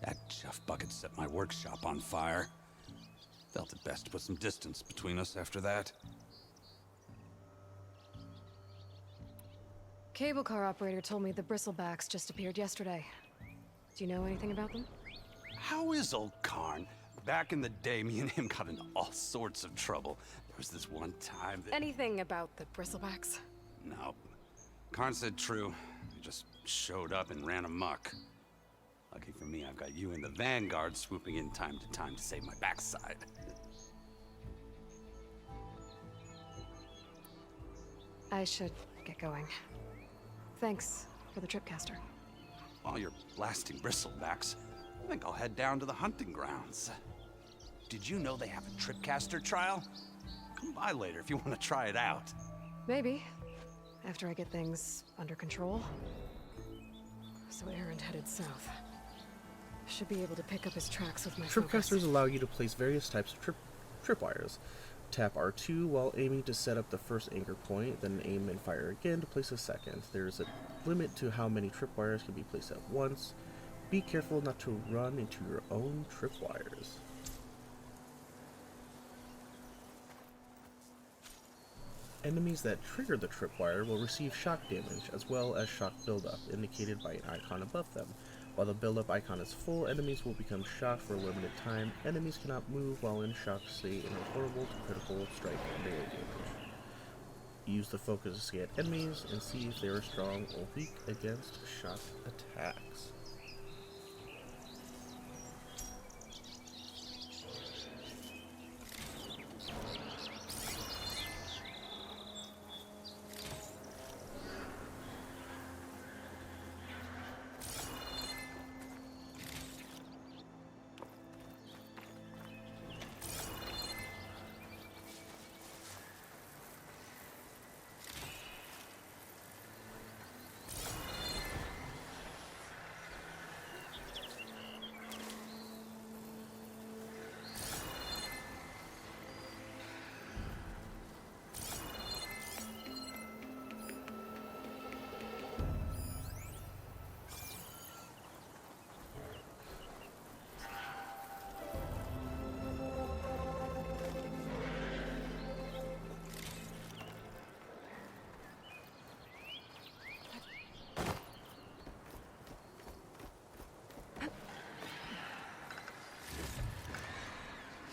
that chuff bucket set my workshop on fire. Felt it best to put some distance between us after that. Cable car operator told me the bristlebacks just appeared yesterday. Do you know anything about them? How is old Karn? Back in the day, me and him got into all sorts of trouble. There was this one time that... Anything about the bristlebacks? No. Karn said true. He just showed up and ran amok. Lucky for me, I've got you and the Vanguard swooping in time to save my backside. I should get going. Thanks for the tripcaster. While you're blasting bristlebacks, I think I'll head down to the hunting grounds. Did you know they have a tripcaster trial? Come by later if you want to try it out. Maybe. After I get things under control. So Aaron headed south. Should be able to pick up his tracks with my focus. Tripcasters allow you to place various types of tripwires. Tap R2 while aiming to set up the first anchor point, then aim and fire again to place a second. There is a limit to how many tripwires can be placed at once. Be careful not to run into your own tripwires. Enemies that trigger the tripwire will receive shock damage, as well as shock buildup, indicated by an icon above them. While the buildup icon is full, enemies will become shocked for a limited time. Enemies cannot move while in shock state and are vulnerable to critical strike and melee damage. Use the focus to scan enemies and see if they are strong or weak against shock attacks.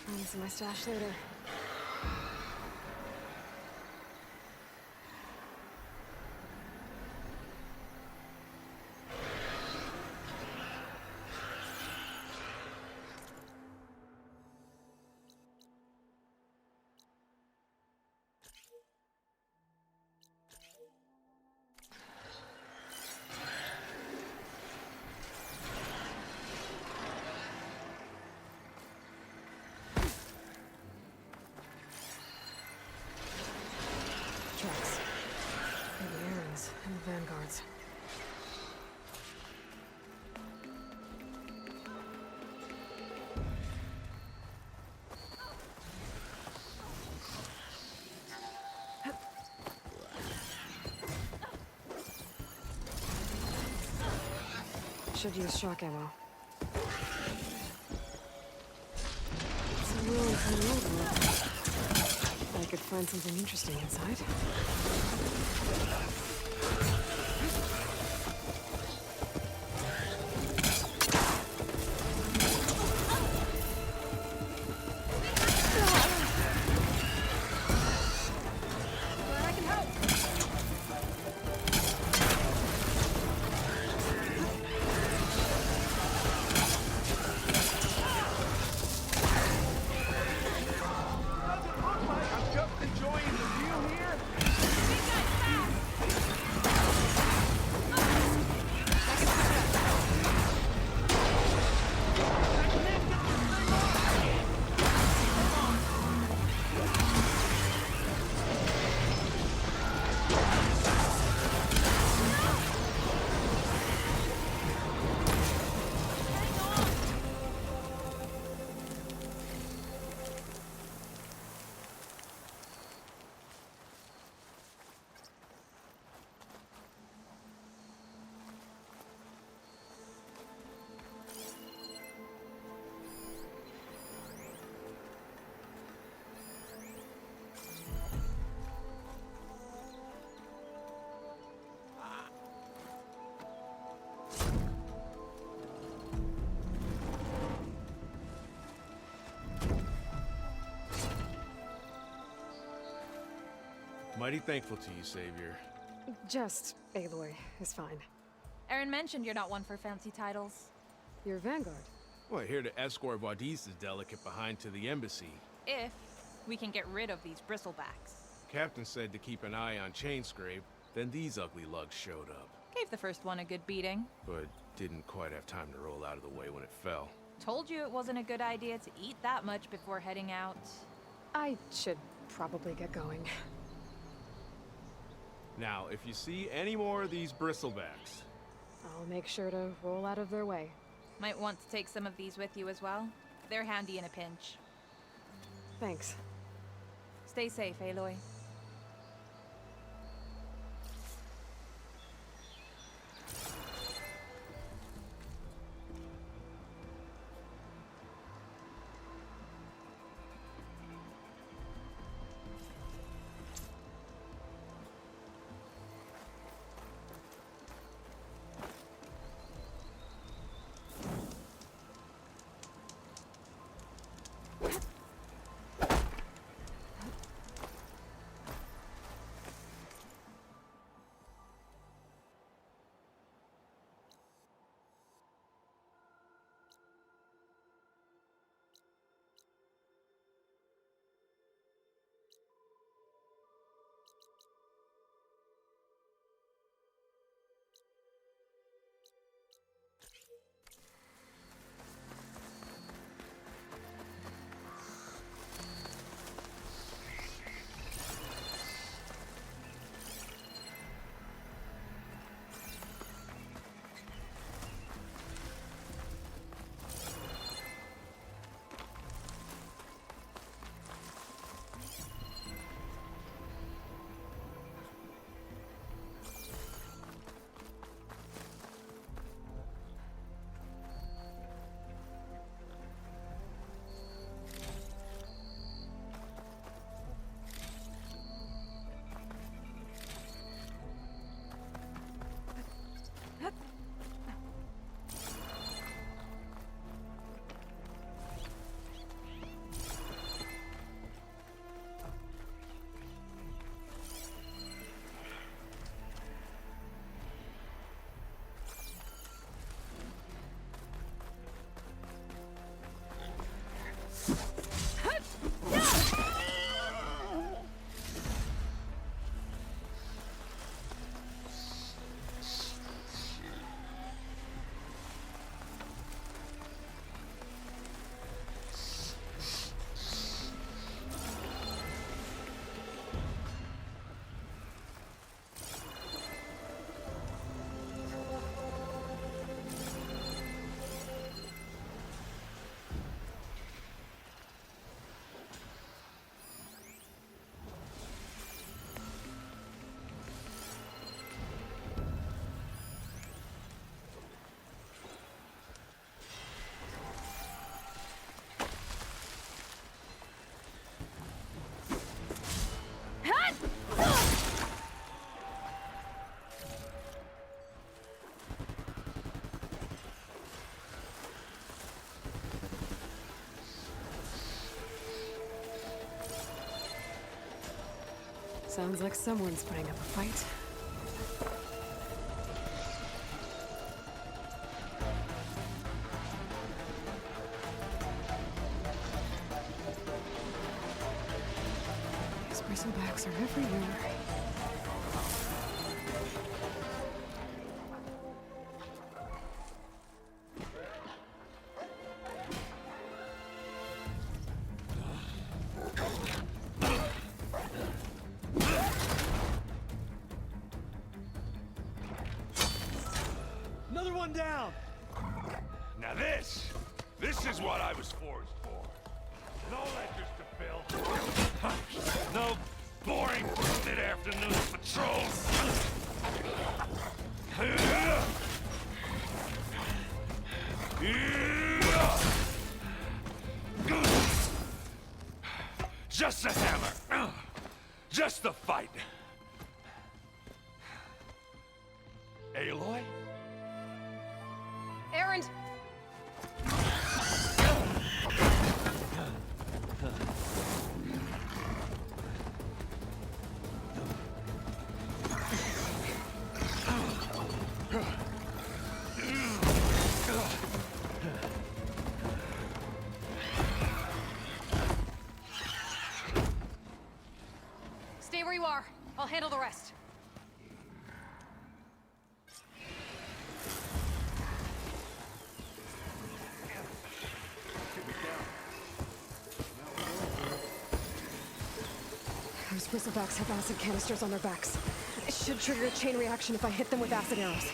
Find some of my stash later. Tracks. Maybe Aaron's and the Vanguard's. Should use shock ammo. It's a ruin from the old world. I could find something interesting inside. Glad I can help. I'm just enjoying the view here. Mighty thankful to you, Savior. Just Aloy is fine. Aaron mentioned you're not one for fancy titles. You're Vanguard. Well, here to escort Wadis' delicate behind to the embassy. If we can get rid of these bristlebacks. Captain said to keep an eye on Chainscrape, then these ugly lugs showed up. Gave the first one a good beating. But didn't quite have time to roll out of the way when it fell. Told you it wasn't a good idea to eat that much before heading out. I should probably get going. Now, if you see any more of these bristlebacks... I'll make sure to roll out of their way. Might want to take some of these with you as well. They're handy in a pinch. Thanks. Stay safe, Aloy. Sounds like someone's putting up a fight. These bristlebacks are everywhere. Another one down! Now this is what I was forged for. No ledgers to fill. No boring mid-afternoon patrols. Just a hammer. Just the fight. Aloy? Aaron! handle the rest. Those bristlebacks have acid canisters on their backs. It should trigger a chain reaction if I hit them with acid arrows.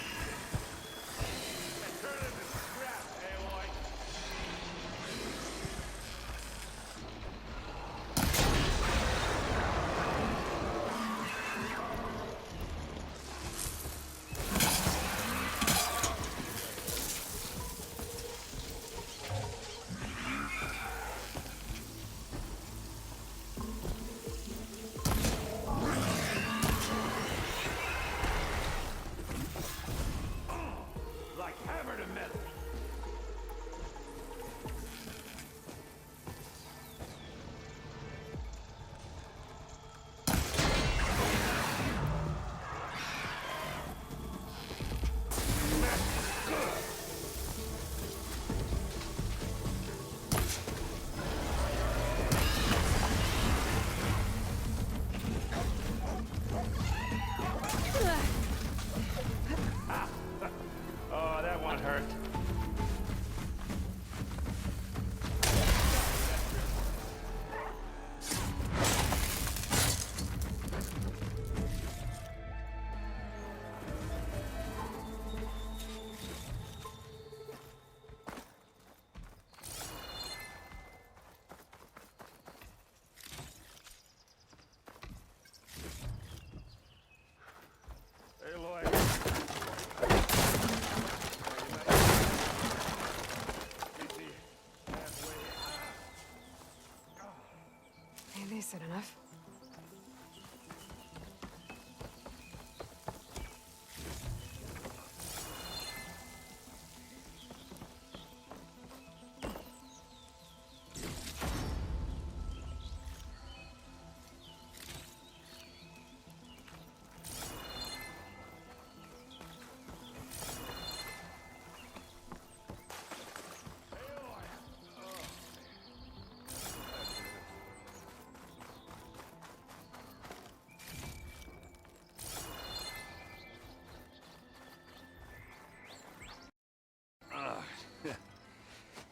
Oh, that one hurt. Aloy. Maybe they said enough.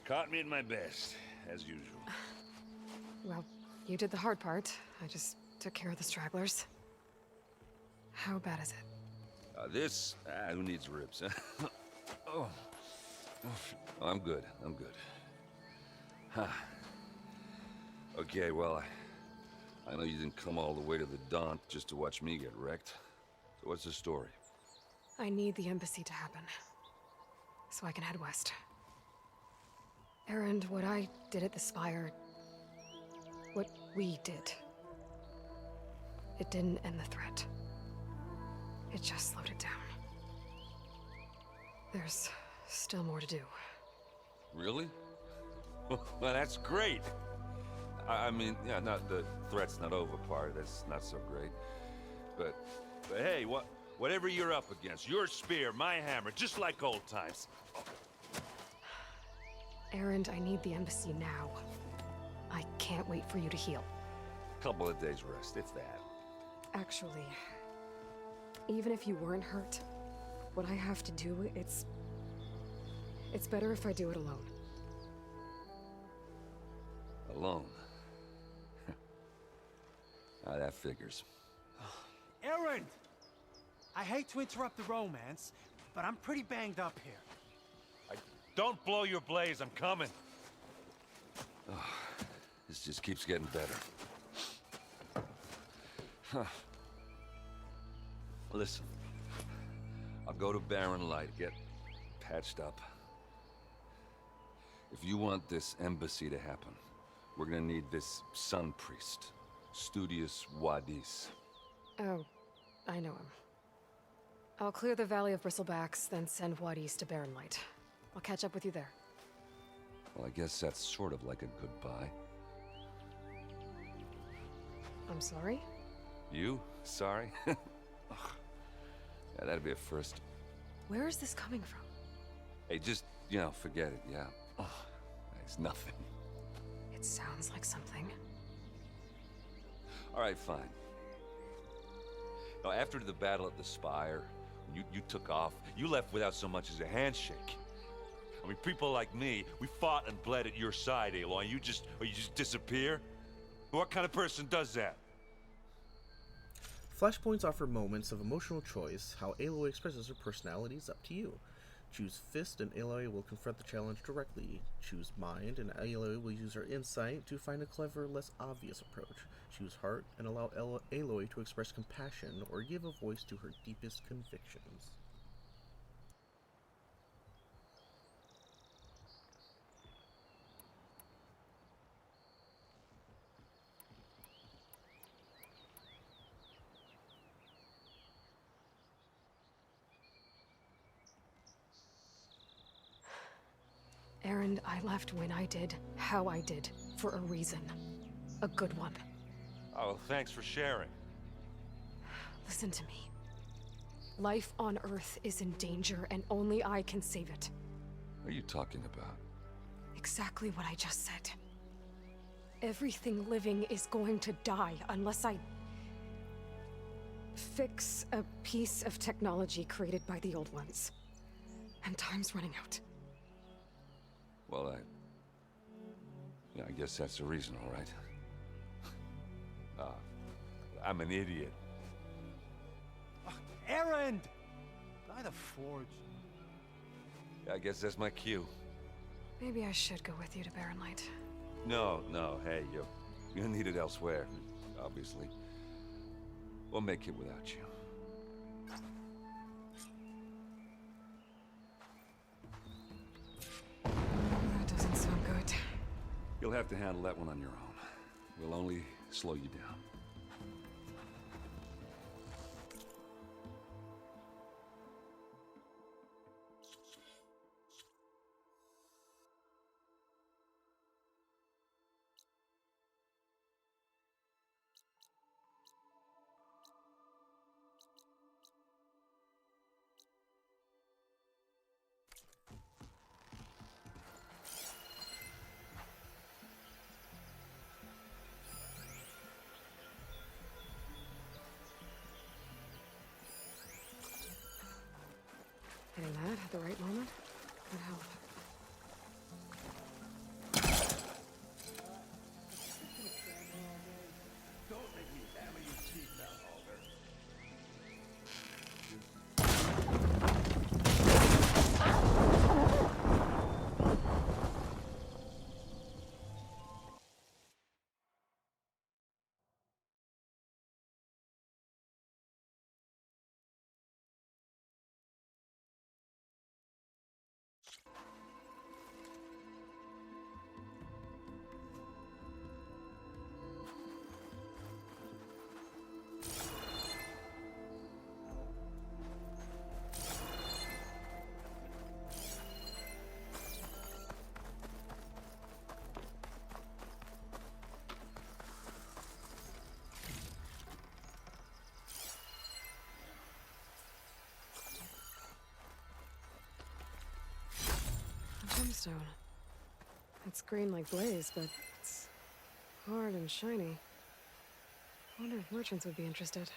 Caught me at my best, as usual. Well, you did the hard part. I just took care of the stragglers. How bad is it? Who needs ribs, huh? Oh. I'm good, I'm good. Huh. Okay, well, I know you didn't come all the way to the Daunt just to watch me get wrecked. So what's the story? I need the embassy to happen, so I can head west. Erend, what I did at the Spire, what we did, it didn't end the threat. It just slowed it down. There's still more to do. Really? Well, that's great. I mean, yeah, not the threat's not over part, that's not so great. But hey, whatever you're up against, your spear, my hammer, just like old times. Erend, I need the embassy now. I can't wait for you to heal. Couple of days rest, if that. Actually, even if you weren't hurt, what I have to do, it's better if I do it alone. Alone? That figures. Erend! I hate to interrupt the romance, but I'm pretty banged up here. Don't blow your blaze, I'm coming. Oh, this just keeps getting better. Huh. Listen, I'll go to Barren Light, get patched up. If you want this embassy to happen, we're gonna need this sun priest, Studius Wadis. Oh, I know him. I'll clear the Valley of Bristlebacks, then send Wadis to Barren Light. I'll catch up with you there. Well, I guess that's sort of like a goodbye. I'm sorry? You? Sorry? Ugh. Yeah, that'd be a first. Where is this coming from? Hey, just, forget it, yeah. Ugh. It's nothing. It sounds like something. All right, fine. Now, after the battle at the Spire, when you took off, you left without so much as a handshake. I mean, people like me, we fought and bled at your side, Aloy, and you just disappear? What kind of person does that? Flashpoints offer moments of emotional choice. How Aloy expresses her personality is up to you. Choose Fist and Aloy will confront the challenge directly. Choose Mind and Aloy will use her insight to find a clever, less obvious approach. Choose Heart and allow Aloy to express compassion or give a voice to her deepest convictions. Erend, I left when I did, how I did, for a reason. A good one. Oh, thanks for sharing. Listen to me. Life on Earth is in danger, and only I can save it. What are you talking about? Exactly what I just said. Everything living is going to die unless I fix a piece of technology created by the old ones. And time's running out. Well, yeah, I guess that's the reason, all right. I'm an idiot. Erend! By the Forge. I guess that's my cue. Maybe I should go with you to Barren Light. No, hey, you're needed elsewhere, obviously. We'll make it without you. That doesn't sound good. You'll have to handle that one on your own. We'll only slow you down. Hitting that at the right moment would help. Don't make me hammer you cheap now, Alder. Gemstone. It's green like blaze, but it's hard and shiny. I wonder if merchants would be interested.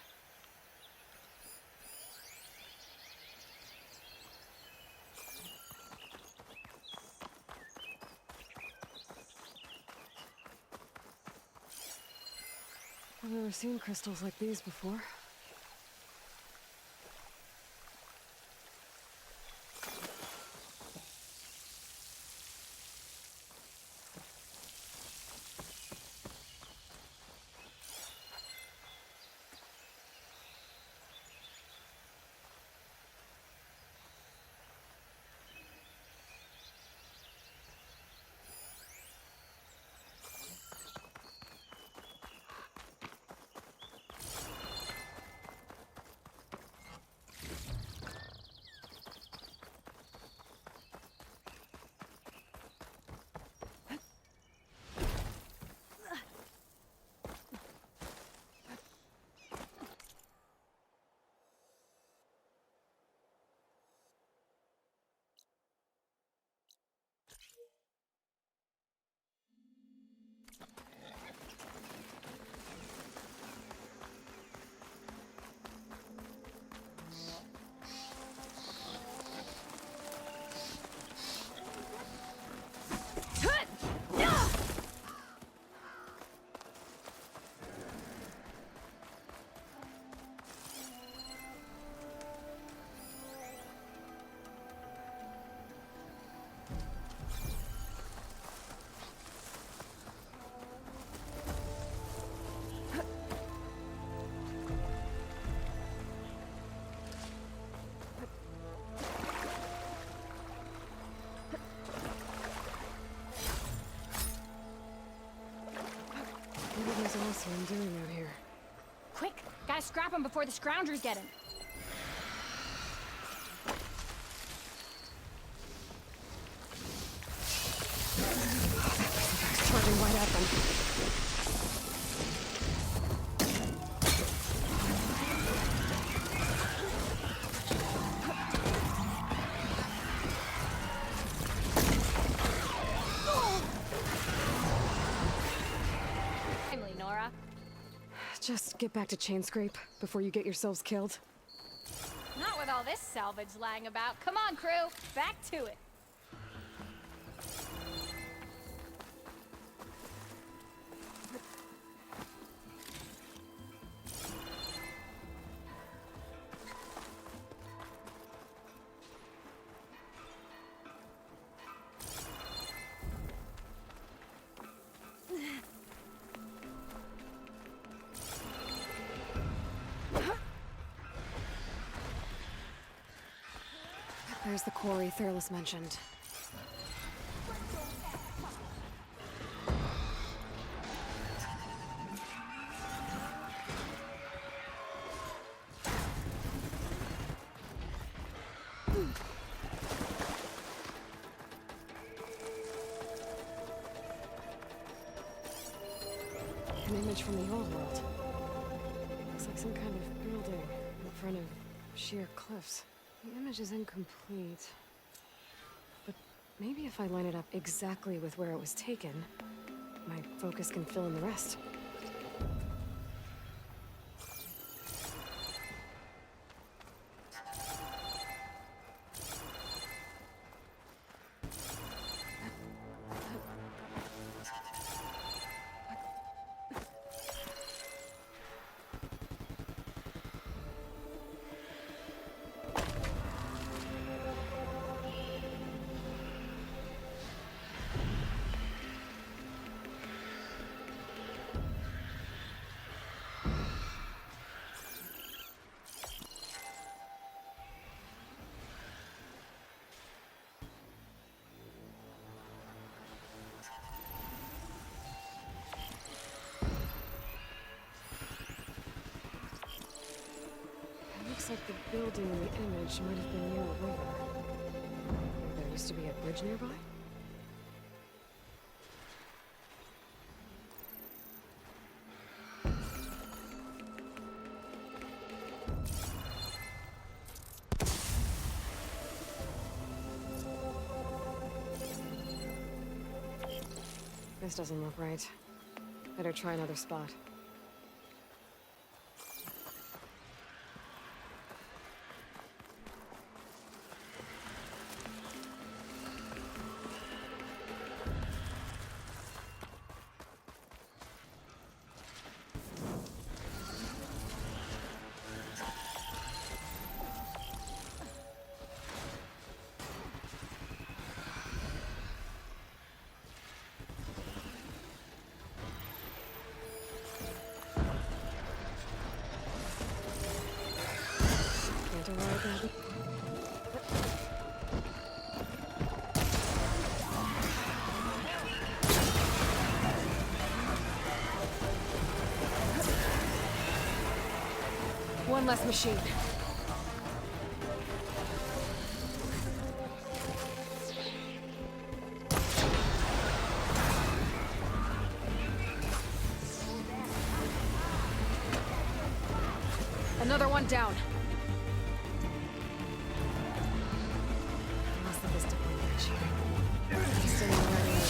I've never seen crystals like these before. else are you doing out here? Quick! Gotta scrap him before the scroungers get him. Charging right at them. Timely, Nora. Just get back to Chainscrape before you get yourselves killed. Not with all this salvage lying about. Come on, crew. Back to it. There's the quarry Thurles mentioned. An image from the old world. Looks like some kind of building in front of sheer cliffs. The image is incomplete, but maybe if I line it up exactly with where it was taken, my focus can fill in the rest. Looks like the building in the image might have been near a river. There used to be a bridge nearby? This doesn't look right. Better try another spot. One less machine. Another one down. Must have missed a bridge. Still in the right area.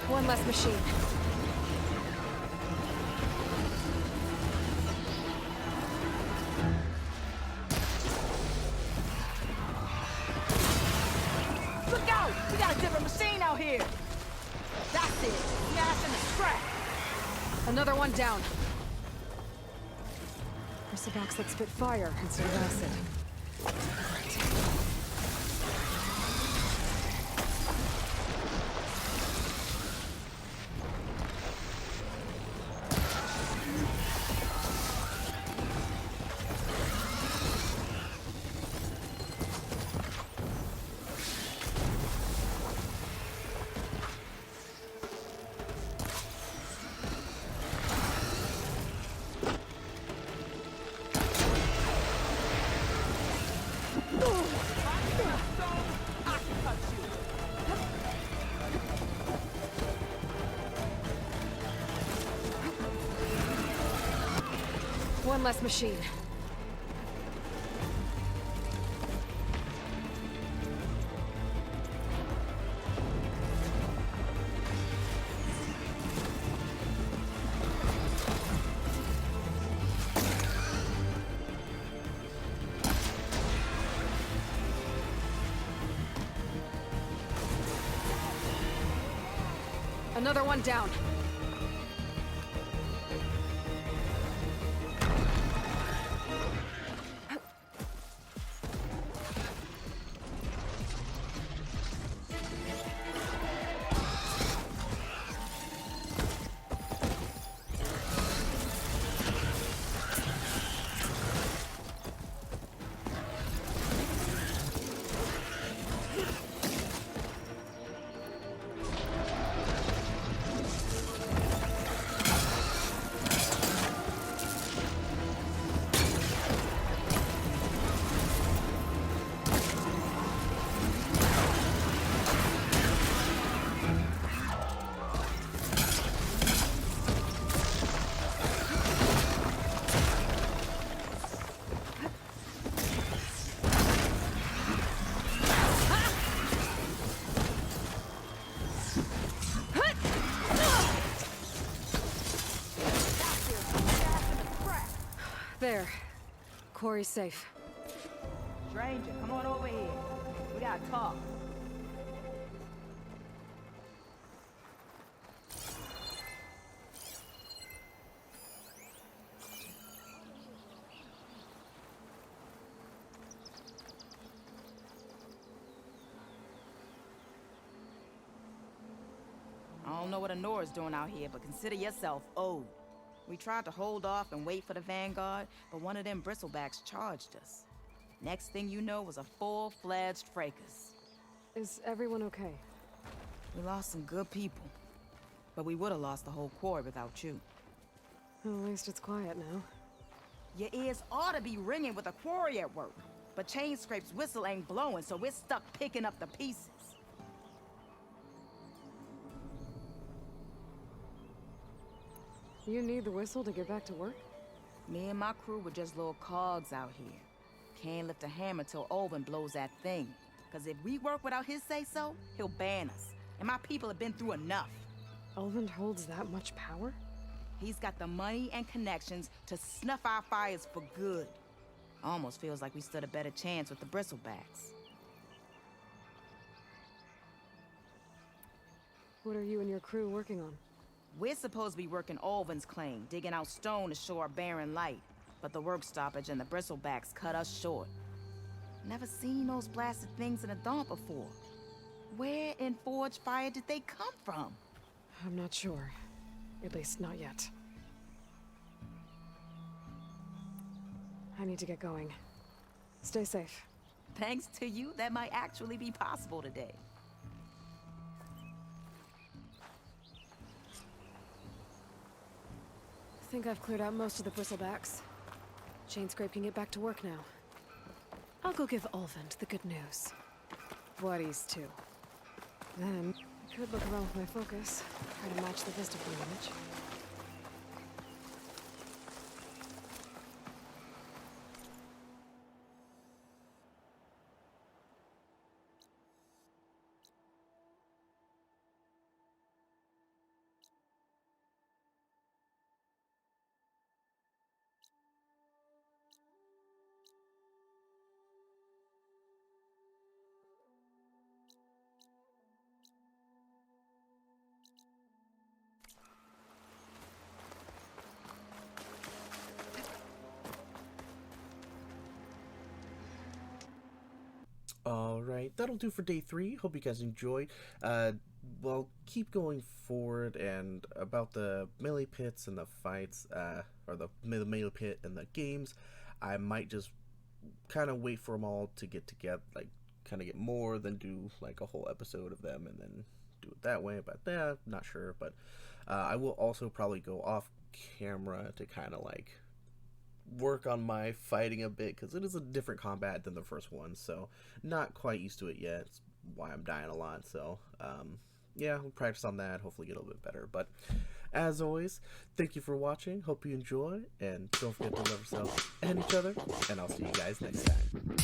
One less machine. Look out! We got a different machine out here! That's it! Another one down. Bristlebacks that spit fire instead of acid. One less machine. Another one down. There. Quarry's safe. Stranger, come on over here. We gotta talk. I don't know what Honora's doing out here, but consider yourself owed. We tried to hold off and wait for the Vanguard, but one of them bristlebacks charged us. Next thing you know was a full-fledged fracas. Is everyone okay? We lost some good people, but we would have lost the whole quarry without you. At least it's quiet now. Your ears ought to be ringing with a quarry at work, but Chainscrape's whistle ain't blowing, so we're stuck picking up the pieces. You need the whistle to get back to work? Me and my crew were just little cogs out here. Can't lift a hammer till Olvin blows that thing. Cause if we work without his say-so, he'll ban us. And my people have been through enough. Olvin holds that much power? He's got the money and connections to snuff our fires for good. Almost feels like we stood a better chance with the bristlebacks. What are you and your crew working on? We're supposed to be working Olvin's claim, digging out stone to show our barren light. But the work stoppage and the bristlebacks cut us short. Never seen those blasted things in a dawn before. Where in Forge Fire did they come from? I'm not sure. At least not yet. I need to get going. Stay safe. Thanks to you, that might actually be possible today. I think I've cleared out most of the bristlebacks. Chainscrape can get back to work now. I'll go give Olvin the good news. Voorhees, too. Then, I could look around with my focus, try to match the vista from the image. Alright, that'll do for day 3. Hope you guys enjoyed. Well, keep going forward, and about the melee pits and the fights, or the melee pit and the games, I might just kind of wait for them all to get together, like, kind of get more, than do, like, a whole episode of them, and then do it that way, but, not sure, but, I will also probably go off camera to kind of, like, work on my fighting a bit, because it is a different combat than the first one, so not quite used to it yet. It's why I'm dying a lot, so yeah, we'll practice on that, hopefully get a little bit better. But as always, thank you for watching, hope you enjoy, and don't forget to love yourself and each other, and I'll see you guys next time.